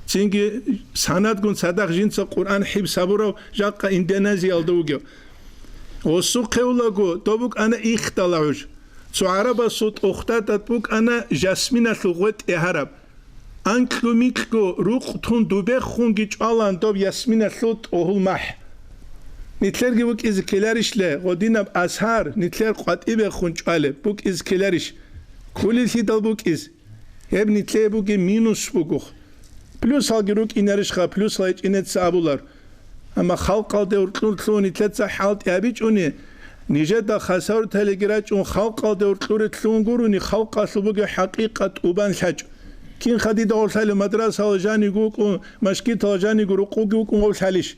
چینگی سند گون صدق جنس قرآن حفظ ابورو جاقا اندونزی الدوگه واسوق اولگو دوبوک انا اختلاعوش سو عربا صوت اختادت بوک انا جاسمینه لغوت احرب انکلو میکلو روق تون دوبه خونگی چالان دوب یاسمینه لوت اوهل مح نیتلرگی بوک ازکلریش له غدینب ازهر نیتلر قطعی به خون چاله بوک ازکلریش کلی دال بوک از هب نیتله بوک مینوس بوک پلوس halgi روک اینرش خا پلوس هایچ اینت سابولار اما خلق alde urtlur نیتلت حالت یابیچ اونی نیجه دا خسار تلگیراچ اون خلق alde urtlur tlunguruni خلق asubuk حقیقت اوبان شج کین خدی دا اول مدرسه هاجانی گوک اون مشکیت هاجانی گروقو گوک اون اول حالیش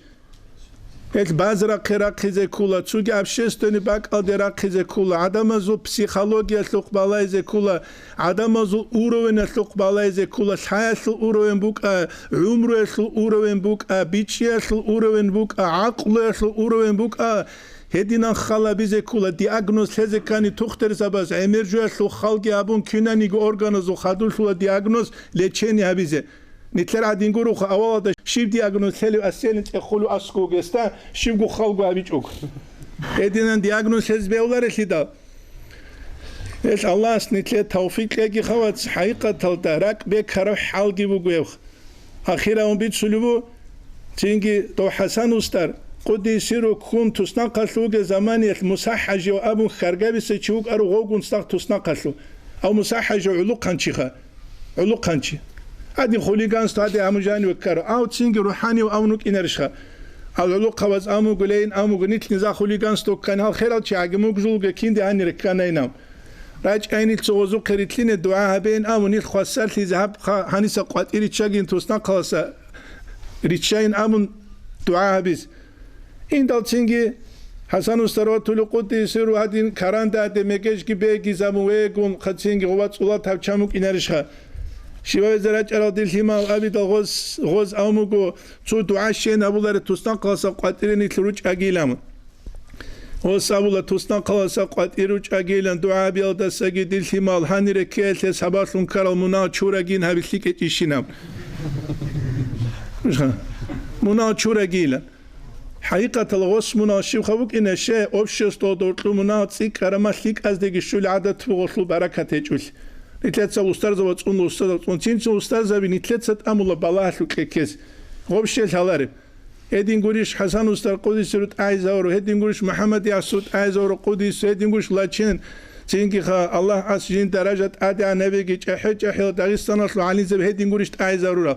ات باز راقیزه کولا چوگی ابشستونی باک alde راقیزه کولا آدم ازو پسیخولوژیا سوقبالایزه کولا آدم ازو اوروین سوقبالایزه کولا سایس اوروین بوک عمر سو اوروین بوک بیچی سو اوروین بوک عقل سو اوروین بوک هدینان خالا بیزه کولا دیاگنوز هزکانی تختر زباز امرجو سو خالگی ابون کینانی گو ارگانوزو خادول سو دیاگنوز لچنی هبیزه نیتلر عدینگورو خو اول دا شیب دیاگنوز هلی اسیلنت اخلو اسکو گستا شیب گو خالگو هبیچوک هدینان دیاگنوز هز بیولار شیدا اش الله است نیتلر توفیق لگی خوات حقیقت تلدارک به کارو حالگی بگویو اخیرا اون بیت سلوبو چینگی دو حسن استر قدیسی رو کن توسنا قسلوگ زمانی مسحج و ابو خرگابی سچوک ارو غوگون استاق توسنا قسلو او مسحج علو قنچیخه علو قنچی هذه خوليغانست هذه امجاني وكر او تشينغ روحاني وامنوك انرشخه علو قواز امو غلين امو غنيت نزا خوليغانست كان خيرات شاغمو جولغ كيندي اني ركانينام راج ايني تسوزو قريتلين الدعاء بين امني خاصل ذهب هانيس قوات ريتشاغين توسنا قاسا ريتشاين امن دعاء بيز این دالچینگی حسن استرات طول قدیس رو هدین کرانده دمگش کی بگی زموه گون خچینگی قوات اولا تبچموک اینرشخه شیوه زرچ ارادیل هیما ابی دا غوز آموگو چو دعاشه نبولار توستان قاسا قاتیرینی تلوچ اگیلم غوز آبولا توستان قاسا قاتیروچ اگیلن دعا بیال دستگی دیل هیما هنی رکیل تس حباسون کرال منا چورگین هبیلی که ایشینم منا چورگیلن حقیقت الغوص مناشب خبوك إن الشيء أبشر تودرتلو مناطق كرمالك أزدق الشول عدد فوقلو بركة تجول نتلت أستاذ وتقول أستاذ وتقول تينش أستاذ بنتلت أمول بالله كيس غبشل هلارب هدين قريش حسن أستاذ قديس رت عايزورو هدين قريش محمد يعسود عايزورو قديس هدين قريش لاتشين تينكي خا الله عسجين درجة أدي عن نبيك أحد أحد داغستان أصله علي زب هدين قريش عايزورو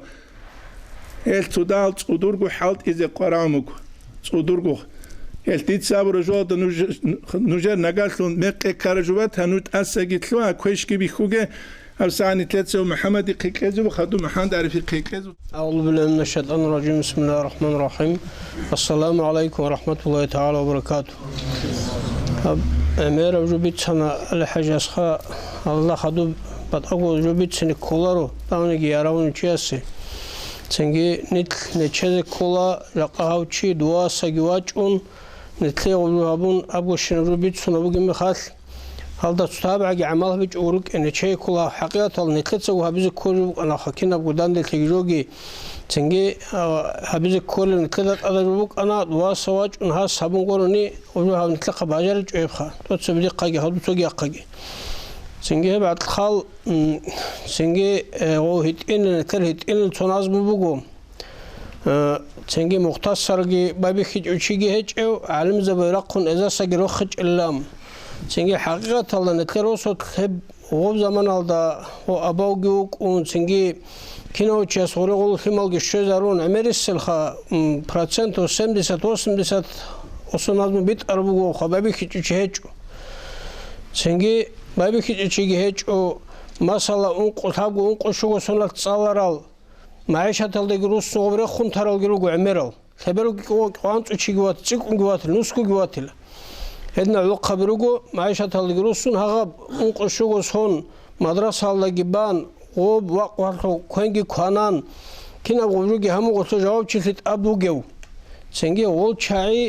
هل تدال تقدرقو حالت إذا قرامك صدورگو التيت صبر جود نوجر نگالتون مق کارجوات هنوت اسگیتلو اكوشکی بیخوگه افسانی تلتسو محمد قيقزو خدو محمد عرفي قيقزو اعوذ بالله من الشيطان الرجيم بسم الله الرحمن الرحيم السلام عليكم ورحمه الله تعالى وبركاته امير وجبت سنه الحاجه اسخا الله خدو بتاقو وجبت سنه كولارو تاونيگي يراون چياسي چنگی نیت نچه کولا لقاهوچی دوا سگیواچون نتلی غلوابون ابوشن رو بیت سنبوگی میخال هالدا تتابع عمله بيج أورك إن شيء كله حقيقة النتلتس وهبيز كل أنا خكينا بودان دلتجروجي تنجي هبيز كل نتلت أدربوك أنا دواسواج أنها سبون قرني وجوها نتلقى باجرج عيبخا تسبدي قاجي هادو توجي قاجي تنجي بعد الخال تنجي وهيت إن نتلت إن تناز ببوجو تنجي مختصرجي بابي خج وشيجي هج أو علم زبيرقون إذا سجلوا خج اللام تنجي حقيقة الله نتلو صوت هب غوب زمان alda o abawguk un تنجي كينو تشاس غرقول خمال جشزارون أمريكا خا процентو 70-80 осназм бит арбуго خبابي خج وشهج تنجي ბაიბიქი ჭიგი ჰეჭო მასალა უნყო თაგო უნყო შუგო სონალ წალარალ მაიშათალდეგი რუსო ობრე ხუნთარალგი როგო ემერალ თებეროგი ყვანწუ ჭიგივათ წიკუნგივათ ნუსკუგივათილა ედნა ლოყაბი როგო მაიშათალდეგი რუსუნ ჰაღა უნყო შუგო სონ მადრასალდეგი ბან ობ ვაყვართო ქვენგი ქვანან კინა ღურუგი ჰამუღოსო ჯავაბჩილით აბუგევ ცენგი ოლ ჩაი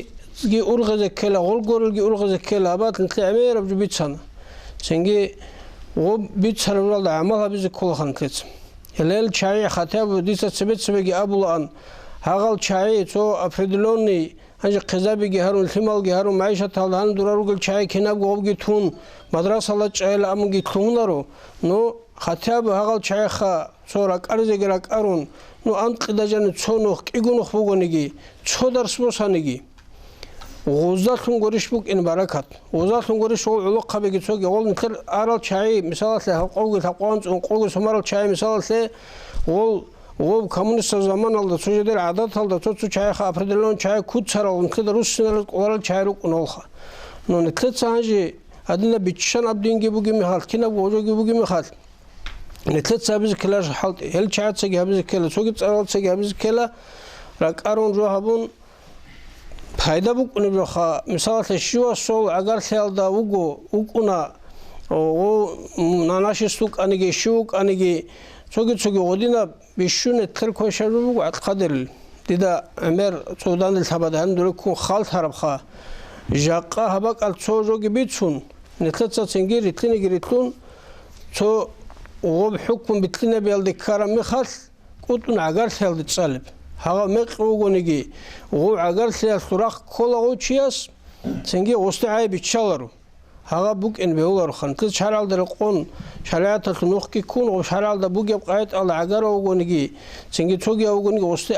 გი ურღეზე ქელა ოლგორილგი ურღეზე ქელა აბათ ნხემერაბ ჯუბიცანა ცენგი ო ბიცარვალდა ამალაბიზე ქოლხან ქეც ელელ ჩაი ხათაბ დისაცებეცბეგი აბულან ჰაღალ ჩაი ცო აფრედლონი ანჯი ყეზაბიგი ჰარულ ხიმალგი ჰარულ მაიშათალდან დურარუგილ ჩაი ქინაბ გობგი თუნ მადრასალა ჭაელ ამგი თუნარო ნო ხათაბ ჰაღალ ჩაი ხა ცორა კარზეგი რა კარუნ ნუ ანტყიდაჯანი ცონოხ კიგუნოხ ბუგონიგი ცოდარს მოსანიგი غوزاتون گوریش بک این برکت غوزاتون گوریش اول قبیگی تو که اول نکر آرال چای مثلا له قوقی تقوان قوقی سمارال چای مثلا له اول کمونیست زمان aldı çocuğlar adet aldı çocuğu çay xafredilon çay kut saral nıkı da Rus sınırlı oral çay ruk onolxa no nıkı sanji adına bitşan abdin gibi gibi hal kina gojo gibi gibi hal nıkı sabiz kelar hal el çay çay habiz kelar çocuğu saral çay habiz kelar rakaron rohabun пайда букуни броха мисал шива сол агар хелда уго укуна о нанаши сук аниги шук аниги цоги одина бишуне тер кошару буго атқадер дида амер цодан табадан дурку хал тарабха жаққа хабак ал цожоги бицун нетца ценгир итлини гиритлун цо об хукм битлине белди карам михал кутун агар хелди цалиб هاغا مقوگونگی او اگر سیاس سوراخ کولا اوچیاس سنگی اوستعای بیچالارو هاغا بوک ان بیولارو خان کز شرال در قون شریعت تنوخ کی کون او شرال در بوگ قایت ال اگر اوگونگی سنگی توگی اوگونگی اوست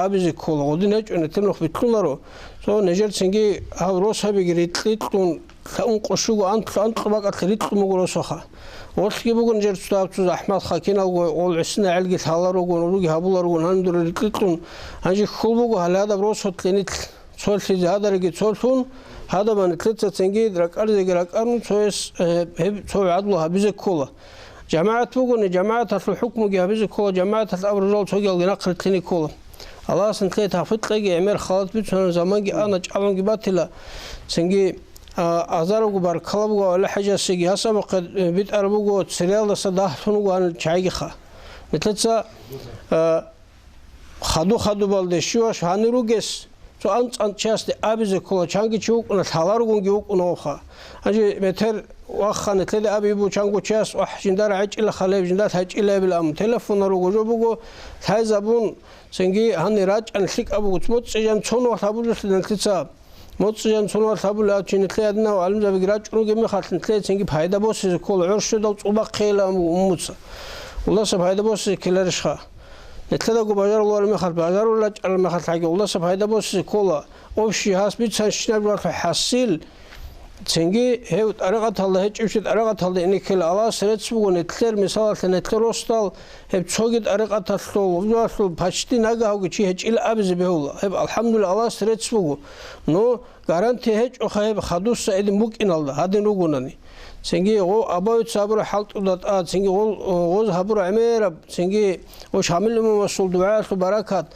ابز کولا اودی نچ ان تنوخ بیتلارو سو نجر سنگی ها روسا بگیریتلون اون قشوگ انت قباق اتلیت مگروسخه Ortaki bugün cer tutabsız Ahmet Hakin ol üstüne elgi thalar ogun orugi habular ogun handur ritlitun hangi khulbugu halada brosotlenit solsiz hadargi solsun hada ban tlitsa sengi drakar zegrak arun soyes hep soy adlu habize kola cemaat bugün cemaat asıl hukmu gi habize kola cemaat asıl avrol soyal gina qirtini kola Allah'ın tle tafitqi emir khalat bit son zamangi ana çalan gi batila sengi азаргу бар калабгу ала хажасиги хасаба бит арбугу сериал садахтунгу ан чайгиха метлеца хаду балде шуаш ханиругес so an части абизе кола чанги чук на таларгун гюк уноха ажи метер ваххан теле абибу чангу час вах жиндар ажил халев жиндар хачиле билам телефонару гожобуго хайзабун сенги ханирач ан лик абу цмот сежан чоно хабулус нэлтица მოწიან ცოლად საბულა ჩინეთლეადნა ალმზა ვიგრაჭ რუგემი ხალთლე ცენგი ფაიდა ბოსი კოლ ორშუდალ წუბა ხელა უმუცა ულასა ფაიდა ბოსი კილერიშხა ნეთლედა გო ბაჟარულ მე ხალ ბაჟარულა ჭალ მე ხალ თაგი ულასა ფაიდა ბოსი კოლა ოფში ჰასბი ცანშნაბლა ჰასილ ცენგი ჰევ არაღათალდა ჰეჭივში არაღათალდა ინიქელა ალა სერეც ბუგო ნეთლერ მისალ ნეთლერ ოსტალ ჰევ ცოგი არაღათალო უბასლო ფაშტი ნაგაუგი ჩი ჰეჭილ აბზე ბეულა ჰევ ალჰამდულილა ალა სერეც ბუგო ნო გარანტი ჰეჭო ხაებ ხადუს ედი მუკინალდა ჰადინ უგუნანი ცენგი ო აბავით საბრა ჰალტუდა ა ცენგი ოз ჰაბრა ამერა ცენგი ო შამილ მოსულ დუაასო ბარაკათ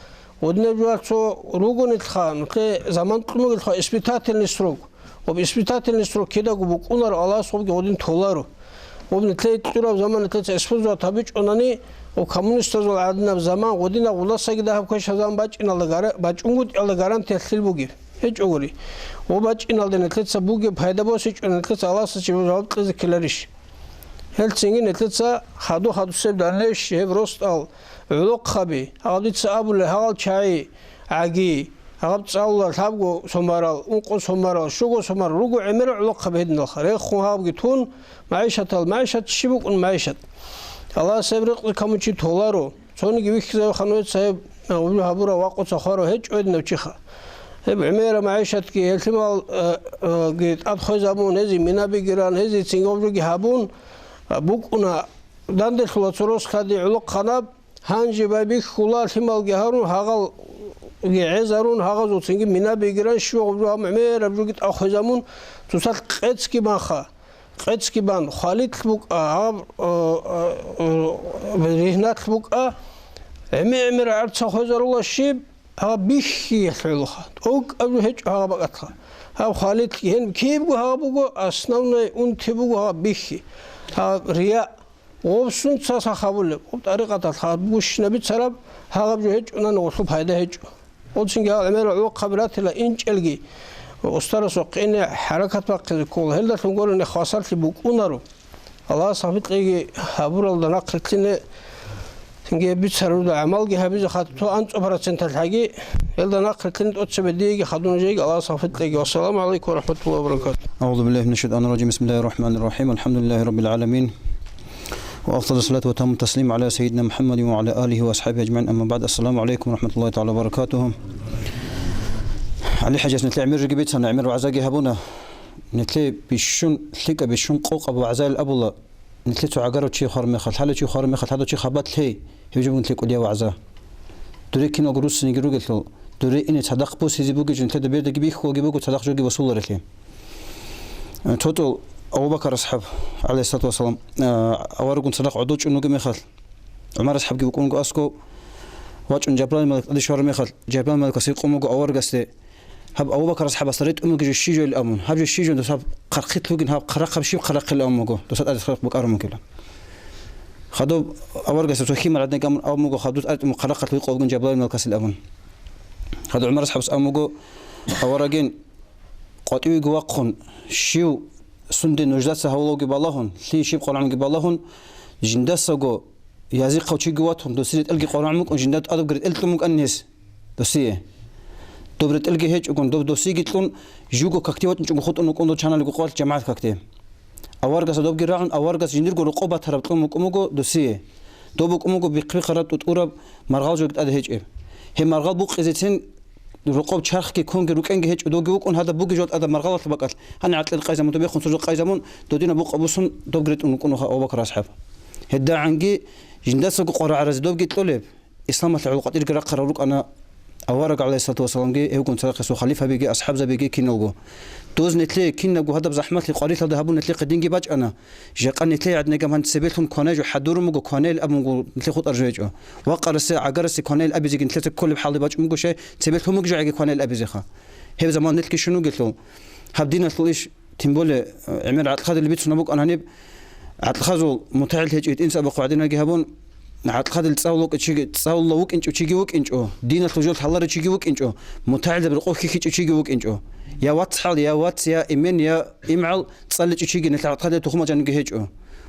ოდნებჯვაცო რუგუნით ხან ხე ზამან ყმუგილ ხა ისპიტატელნი სროგ об испытательный срок кедагу букунар алла собги один толару обни тлейт турав заман тлейт эспоза табич онани о коммунистазол адна заман година уласаги да хабкаш заман бачиналда бачунгут алда гаранти хилбуги heç ogori o bачиналда нетлетса буги пайда босич нетлетса алласа чи жавап кызы келериш хелцинги нетлетса хаду себ данеш евростал улук хаби адитса абул хал чай аги هغه څاول ثابغو سومارال انقو سومارال شوغو سومار روغو امر علق بهدن الخير خو هاوغي تون معيشت شبك معيشت الله سبرق كمچي تولارو سوني ويخزا خنوت صاحب ابو حبره واقو صخرو هج ودن وچخه هب عميره معيشت كي التمال جيت ادخو زبون هزي منابي جيران هزي سينغوجي هابون بوكنا داندل خلاصروس خدي علق خناب هانجي بابي خلال تمال جهارو هاغل عزارون هاغزو سنگی مینا بگیرن شو عمر عمر بجوگت آخوزمون توسال قدس کی ماخا قدسكبان خالد بوك رهنات بوك عمر عرض خزر الله الشيب ها بيشي يحلوها اوك ابو هج ها بقتها ها خالد هن كيف ها بوكو اسنونا انت بوكو ها بيشي ها رياء وبسون تسا خابول وبطريقه الخابوش نبي تسرب ها بجو هج انا نوصل هيدا هج ودسن قال عمر عو قبلات لا انج الجي واستر سوقين حركه باقي كل هل تنقول ان خاصرت بوكونرو الله صافت لي هابور الله نقلتني تنجي بيتسرود عمل جه بيز خاطو أنت أبرزنت الحاجة يلا نقلتني أتسبدي خدون جيك الله صافت لي والسلام عليكم ورحمة الله وبركاته. أعوذ بالله من الشيطان الرجيم بسم الله الرحمن الرحيم الحمد لله رب العالمين وأفضل الصلاة وتم التسليم على سيدنا محمد وعلى آله وأصحابه أجمعين أما بعد السلام عليكم ورحمة الله تعالى وبركاته. علي حاجة نتلي عمر رجبيت أنا عمر وعزاقي هبونا نتلي بيشون ثقة بيشون قوق أبو عزايل أبولا نتلي تعجروا شيء خارم خال حالة شيء خارم خال هذا شيء خبط لي يجب أن تقول يا وعزا دوري كنا قروس نيجرو قلتلو دوري إني تصدق بوس هذي بوجي جنت تدبير دقيبي خو جيبوك تصدق جوجي وصول ركلي توتو أبو بكر أصحاب عليه الصلاة والسلام أورقون صدق عدوش إنه جمي خال عمر أصحاب جيبوكون جو أسكو واج إن جبران ملك أدي شهر مخال جبران ملك أسيق أمو جو أورق أستي هب أبو بكر أصحاب أصريت أمو جو الشيجو الأمون هب جو الشيجو دوس هب قرقيت لوجن هب قرق بشيب قرق الأمو جو دوس أدي خلق بك أرمو كلا خدو أورجس توخيم على دنيا أو موجو خدوت أرت مقرقة في قوجن جبلان من الكاس الأمن خدو عمر أصحاب أموجو أورجين قاتوي جواقهن شيو سند نجدة سهولو جبالهن لي شيب قرآن جبالهن جندة سجو يزيق خوشي جواتهم دوسيت ألقي قرآن مك وجندة أدب قريت ألتمك الناس دوسيه دبرت ألقي هيج وكون دوسي قلتلون جوجو كاكتيوات نشوف خط إنه كون دو channel جو قال جماعة كاكتيم أورجس دوب جراعن أورجس جندير جو رقابة هربت لهم مكموجو دوسيه دوبك مكموجو بقي خربت وتقرب مرغال جو قد هيج هم مرغال بوق إذا رقاب شرخ كي كون جروك إنج هيج ودوج بوق هذا بوق جود هذا مرغال طبقات هن عتل القيزم تبي خنصر القيزمون دودينا بوق أبوسن دوب جريت إنه كونوا أبو بكر أصحاب هدا عنجي جندس جو قرع عرز دوب جت طلب إسلام العلاقات إرجع قرروك أنا أورج عليه الصلاة والسلام جي هو كنت رقص خليفة بيجي أصحاب زبيجي كينوجو توز نتلي كينوجو هذا بزحمة لي قريت هذا هبون نتلي قدينجي باج أنا جاء نتلي عندنا كمان سبيلهم كوناجو حدورهم جو كونيل أبو نتلي خط أرجعوا وقر الساعة عقر الساعة كونيل أبي زي نتلي كل بحال باج مجو شيء سبيلهم مجو عقي كونيل أبي زخا هذا زمان نتلي شنو قلت له هبدينا تليش تنبول عمر عتل خذ اللي بيتسنا بوك أنا هنيب عتل خذوا متعال هيك إنسى بقعدنا جهبون عتل خذ التصاولوك تصاولوك إنش وتشيجوك إنش دين الخجول حلر تشيجوك إنش متعال بالقوة كي تشيجوك إنش يا وات حال يا وات يا إيمان يا إمعل تصلي تشيجي نتلعب هذا تخمة جن جهج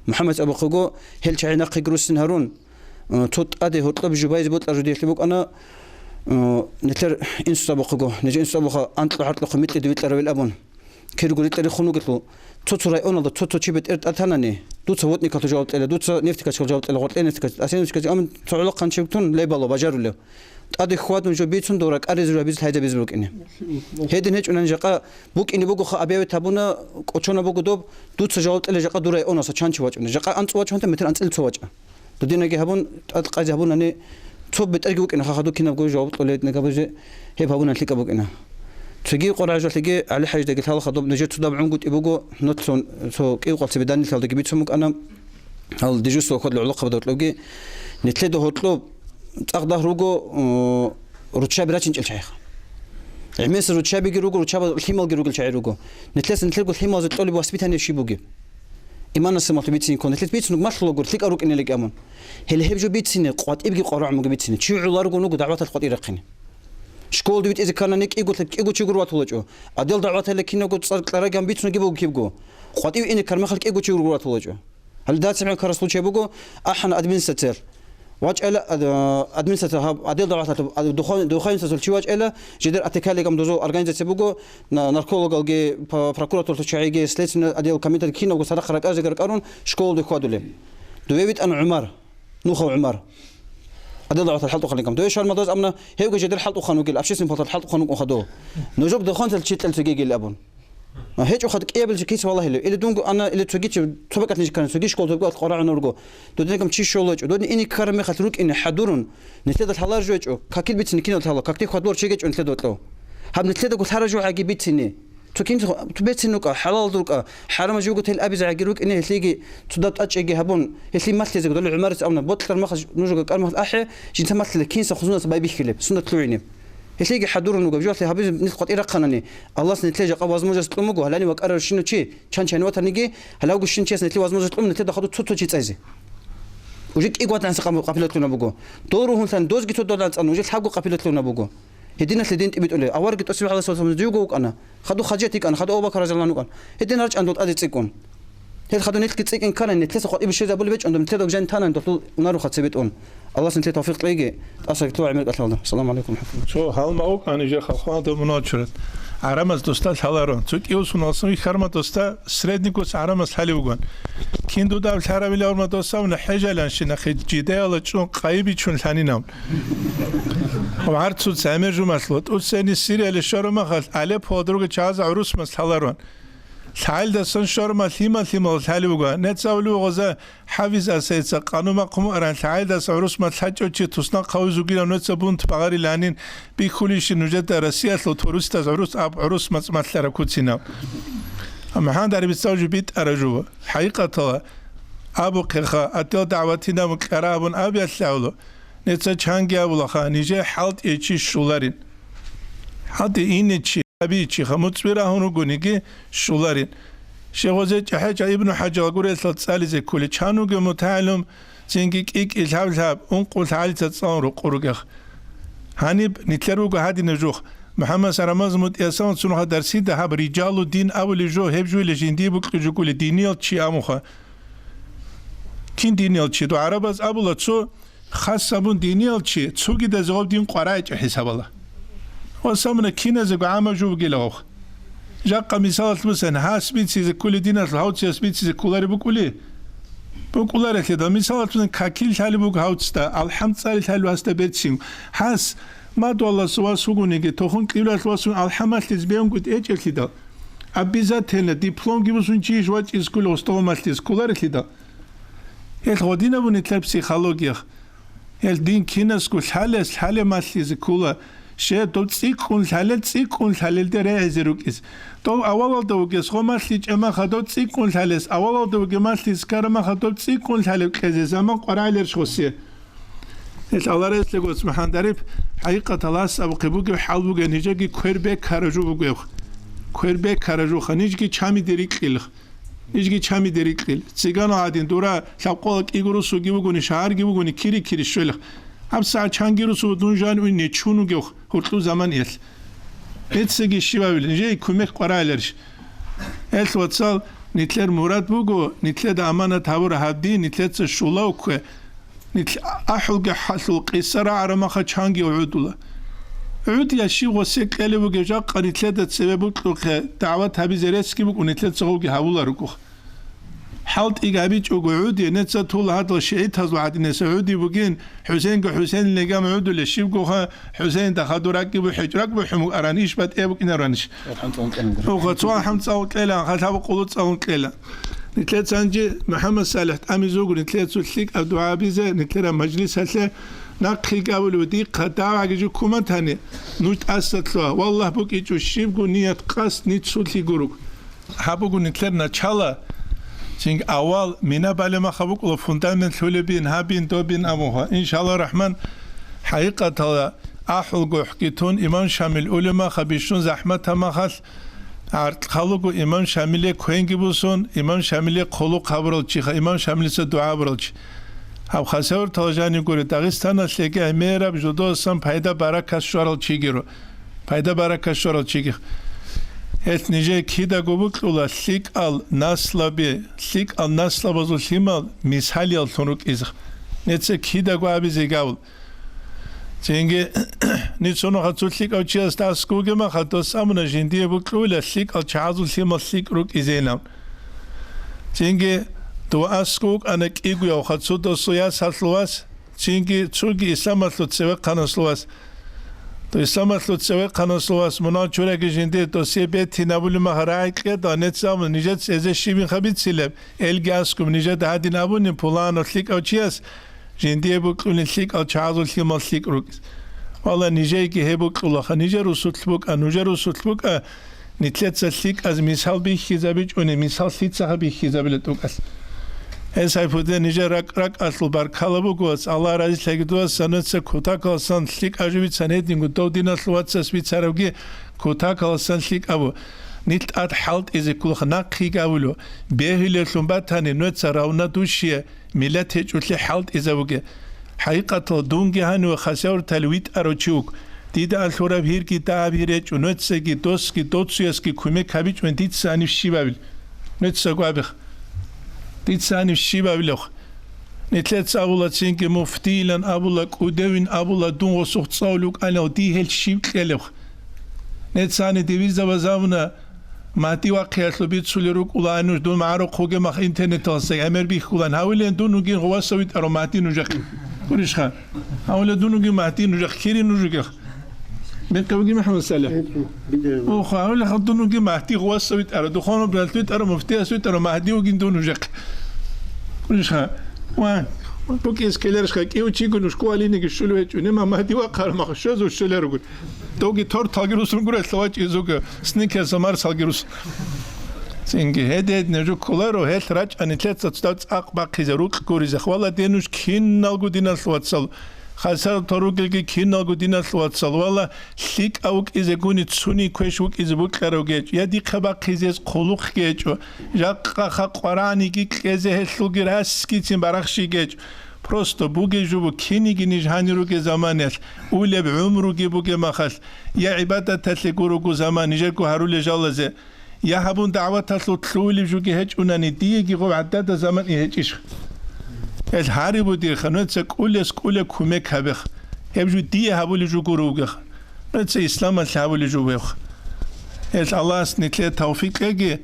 محمد أبو خجو هل شعينا قيروس هارون توت أدي هطلب جبايز بوت أرجدي لبوك أنا نتلر إنس أبو خجو نجي إنس أبو خا أنت لحرت لخميت لدويت لروي الأبون كيرو قلت لي خنو قلت له توت رأينا ده توت تشيبت إرت أتهنني دوت سوتني كاتو جاوبت إله دوت نفتك كاتو جاوبت إله غلط نفتك أسين كاتو أمن تعلق عن شبتون لي بالله بجارو له أدي خوات من جو بيتون دورك أريز رابيز هيدا بيزبوك إني هيدن هيج أنجاقا بوك إني بوكو خا أبيوي تابونا أشونا بوكو دوب دوت سجاوبت إله جاقا دوري أونا سچانش واج أنجاقا أنت واج هنتا مثل أنت إلت واج دودينا جي هبون أتقاز هبون أني توب بتأرجي بوك إنه خدو كنا بقول جاوبت ولا نكابوجي هيب هبون أنتلك بوك إنه تجي قرعة جو تجي على حاجة دقيقة هلا خطب نجيت تدابع عنقود إبوجو نطلون سو كي قلت بداني تلا دقيقة بيتسمك أنا هل ديجوس وخد العلاقة بدو تلوجي نتلده هطلب تأخذ روجو روتشاب راتشنج الشيخ عميس روتشاب يجي روجو روتشاب الحمال يجي روجو الشعير روجو نتلس نتلقى الحمال زت طالب واسبيتاني شيء بوجي إيمان السماء تبيتسين كون نتلس بيتسنك ما خلوا قول تلك أروك إني لك أمون هل هبجو بيتسين قوات إبجي قرع مجو بيتسين شو علارجو نوجو دعوات القوات يرقيني شكول دويت إذا كان نيك يقول لك يقول شو قروات ولا جو أدل دعوات اللي كنا قلت صار كلارا جنب بيتسون جيبوا كيبجو قوات إيه إني كرم خلك يقول شو قروات ولا جو هل ده سمع كرسول شيء بجو أحنا أدمين ستير واج إلا أدمين ستير هاب أدل دعوات دخان ستير شو واج إلا جدر أتكلم كم دوزو أرجانيزة بجو ناركولوج الجي براكوراتور تشعي جي سلسلة أدل كمية كنا قلت صدق خرج أزجر كارون شكول دخوادله دويت أنا عمر نوخو عمر هذا ضعف الحلط وخليكم دويش هالمدرس أمنا هيوجي جدر الحلط وخانوجيل أبشي سنفط الحلط وخانوج وخدوه نجوب دخان تلشيت تلتجيجي الأبون هيك أخذ قبل كيس والله اللي دونج أنا اللي تجيش تبقى نيجي كان تجيش كل تبقى قراءة نورجو دودنكم تشي شولج دودني إني كرم خاطروك إن حضورن نتلد الحلار جوج كاكيد بيتسني كينو الحلا كاكتي خدور شيء جوج نتلد وتلو هم نتلد قلت هرجو عجيب بيتسني تكين تبتسنوك حلال دوك حرام جوجت الأبي زعجروك إنه تلاقي تضبط أشجع هبون يسلي مثل زي قدر العمارة أو نبطل المخرج نوجك أرمح أحيا جنس مثل كينس خصوصا سبايبي خلب سنة طلوعيني يسلي حدور نوجا بجوات هبي نسقط إيرقانني الله سنتلاقي قواز موجز تلمجو هلاني وقرر شنو شيء كان وقت نيجي هلا وقش شنو شيء سنتلاقي واز موجز تلم نتلاقي خدوا توتو شيء تأذي وجيك إيقوات عن سقام قبيلتنا بقو دوره مثلا دوز جت دولار أنو وجيك حقو قبيلتنا بقو هدينا الذين تبيت أولي أوارق تأسيب على سوسة من ديوجوك أنا خدوا خجيتك أنا خدوا أبو بكر رضي الله عنه هدينا رجع عندهم أدي تسيكون هل خدوا نيت كتسيكن كان إن تلسق قط إبش شيء أبو البيت عندهم تلسق جن تانا عندهم نارو خد سبيتون الله سنتي توفيق تلاقي أصلا طلع عمل قتل السلام عليكم ورحمة الله شو هل ما أوك أنا جا خلقان ده مناظرة عرمز دوستا حلارون تك يوسف ناصري خرمة دوستا سردنيكوس عرمز حلي وجان كين دو دار الحرام اللي أول دوستا ونحجة لانش نخد جدة ولا شون قايبي شون ثاني نام وعرض صوت سامر جو مسلوت والسني سيري اللي شارو ما خل عليه بودروج جاز عروس مسحلارون حال دستان شارو ما ثيما حلي وجان نتساولو غزة حافظ أساس قانون مقام أران حال دست عروس مسحج وشي تصنع قوزو جيران نتسابون تبغاري لانين بيخوليش نوجد رسيات لو تورست از عروس أب عروس مسحلارا كوتسينا أما هان داري بتساوي بيت أرجوه حقيقة أبو قرخا أتيو دعوتنا مكرابون أبي أسلعلو نتسا چانگی اولاخا نیجه حالت ایچی شولارین حالت این چی ابی ایچی خموت بیره هونو گونیگی شولارین شیخوزه جهج ابن حجال گوره اسلات سالیزه کولی چانوگه متعلم زنگیک ایک الهاب اون قول تعالی تتصان رو قروگخ هانیب نیتلروگه هادی نجوخ محمد سرماز متیاسان سنوها درسید ده هب رجال و دین اولی جو هب جوی لجندی بکل جو کولی دینیال چی اموخا کین دینیال چی دو عرب از ابولا چو خاص سبون دينيال شيء تسوقي ده زغاب دين قرايج حساب الله وسامنا كينا زغ عام جو بقيلوخ جاق مثال مثلا هاس بيتسي كل دين الهاوتس بيتسي كولاري بقولي بقولاري كده مثال مثلا كاكيل حالي بق هاوتستا الحمد لله حلو هست بيتسيم هاس ما دو الله سوا سوغونيجي توخون قيلات واسون الحمد لله قد ايجل كده обязательно диплом гибусун чиш вач из куло стомастис кулари كده الغدينا بنتلعب بسيخولوجيا الدين كيناس كل حالة مالتيز كولا شيء تو تسيكون حالة دري زروكيس تو أول دوجس خو مالتيج أما خدو تسيكون حالة أول دوج مالتيز كارما خدو تسيكون حالة كذا زمان قرالير شخصية الله رأيت لقوس محندرب حقيقة الله سبق بوجي حلوجي نيجي كيربك كارجو بوجي كيربك كارجو خنيجي شامي دريك إلخ نيجي شامي دريكيل سيجانو عادين دورا شاقولك إيغروسو جيبوغوني شعار جيبوغوني كيري شولخ هم ساعة شانجيروسو دونجان ويني تشونو جوخ هرتلو زمان يل نتسجي الشباب نجي كوميك قرالرش إلت واتسال نتلر مراد بوغو نتلر دا أمانة تابور هادي نتلر تشولاوك نتلر أحلق حصل قصر عرمخا شانجي وعودولا عود يشي وسيك اللي بوجا قريت لدا سببك لو دعوات هبي زريسكي بك ونتلت صغوغي هاولا ركوخ حالت إيجابي جو عود نتسا طول هذا الشيء تزو عاد نسعودي بوجين حسين اللي قام عود للشيب جوها حسين دخلوا راكب وحجرك بحمو أرانيش بات إيه بك نرانيش وقصوا حمد صوت ليلا خذ هذا قلوت صوت ليلا نتلت سانجي محمد صالح أمي زوج نتلت سلك عبد عابيزة نتلت مجلس هسه نقي قبل ودي قطاع جو كومنت هني نوت أسطلا والله بوك يجو شيب جو نيت قص نيت سولتي جروك هابو نتلت نشالا سينج أول منا بالما خبوك لو فوندامنت هولبين هابين دوبين أموها إن شاء الله الرحمن حقيقة أحل جو حكيتون إمام شامل علماء خبيشون زحمة ما خل عرض خلقو إمام شامل كوين جبوسون إمام شامل قلو قبرل شيخ إمام شامل سدعاء برلش هاو خسور تلجاني قولي داغستان اسلقه اميرا بجدو اسم پایدا برکت شورال چیگیرو پایدا برکت شورال چیگیر ات نیجه کیدا گوبوک اولا سیک al nasla بازو سیمال میسحالی al تونوک ازخ نتسه کیدا گو آبی زیگاول چنگه نیتسونو خطو سیک او چی از تاسکوگه ما خطو سامونا جندیه بوک اولا سیک al چهازو سیمال سیک روک ازینام چنگه تو اسکوک انک ایگوی او خطو دو سویاس هستلواس چینگی چوگی اسلام هستلو تسوه قناسلواس تو اسلام هستلو تسوه قناسلواس منا چوره که جنده دوسیه بیتی نبولی مهرای که دانت سامن نیجت سیزه شیبین خبید سیلب الگی اسکوم نیجت هادی نبونی پولان و سلیک او چی است جنده بکلونی سلیک او چهازو سلیمال سلیک روکس والا نیجه که هی بکلوخا نیجه رو سوتل بک نوجه رو سوتل بک نتلت سلك از مثال بيخيزابيج وني مثال سيتسا بيخيزابيلتوكاس ეს აიფოდე ნიჟე რაკ ასლ ბარქალაბუგოს ალა რაზი ლეგდოს სანოცა ქუთაკალსან ლიკაჟივიცან ედინგუ დოდინასლუაცას ვიცარავგი ქუთაკალსან ლიკაბუ ნიტ ად ჰალტ იზე კულხნაკი გავულო ბეჰილე ლუმბათანი ნოცა რაუნა დუშიე მილათე ჭულე ჰალტ იზავუგე ჰაიყატო დუნგი ჰანუ ხასაურ თალვით აროჩუკ დიდა ალხურა ვირგი დაავირე ჭუნოცეგი დოსკი დოციასკი ქუმე ქაბიჭმენ დიც სანი შივავი ნოცა გვაბიხ Ditsani Shibaviloch. Netlets Abula Zinke Muftilan Abula Kudevin Abula Dungo Suchtsauluk Alo die Hel Shibkeloch. Netzani Divisa Bazavna Matiwa Kerslobit Suluruk Ulanus Dun Maro Kogemach Internet Say Emerbich Ulan Howlen Dunugin Wasavit Aromatinujak. Kurishka. Howle Dunugin Martinujak Kirinujak. بقولي محمد سلام. وخاول خدونو جي مهدي غواسويت أرو دخانو بلتويت أرو مفتي أسويت أرو مهدي وجندونو جاك. كلش خا. وان. بوكي إسكيلرش خا كيو تشيكو نشكو عليني كشلو هيك ونما مهدي وقار ما خشوز وشلر وقول. توجي تور تاجروس نقول سلواج إزوك سنيك سمار سالجروس. سينجي هديد نجو كولارو هيل راج أن تلت تستوت أقبق خزروك كوريز خوالا دينوش كين نالجو دينا سلواتسال. خاصة تروجلك كينا قدينا سلواتسال والله ليك أوك إذا كوني تسوني كويشوك إذا بكرة جيج يدي خباق خزيز خلوق جيج جاك قراني كيك إذا هالسوق راس كيتين برخشي جيج просто بوجي جو كيني جنيج هانيروك زمانش أولى بعمره جيبوك مخاش يا عبادة تسلكوروك زمان نجركو هارول جالزة يا هبون دعوة تسلو تلولي جو جيج وناني ديجي غو عدد زمان يهجيش الهاري بودي خنوتسك كل كومك هبخ يبجو دي هبول جو غروغ نتس اسلام الهبول جو بخ الله سنتله توفيق لگي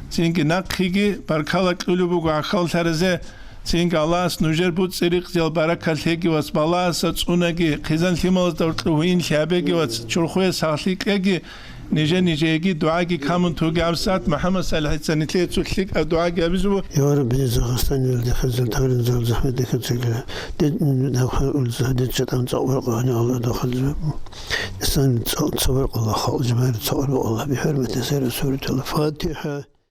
سينك نقيگي بركالا قلوبو اخال ترزه سينك الله سنوجر بود سريق زل بركه لگي واس بالا سچونگي خزن ليمال دورتوين شابگي واس چرخوي ساخليگي نيجي دعاء كامن تو جابسات محمد صلى الله عليه وسلم تلك دعاء جابزو يا رب زغستان ولد خزل تغرن زل زحمة دكتور دخل زهد جتام تصور قاني الله دخل إنسان تصور الله خالص جمال تصور الله بحرمة سير سورة الفاتحة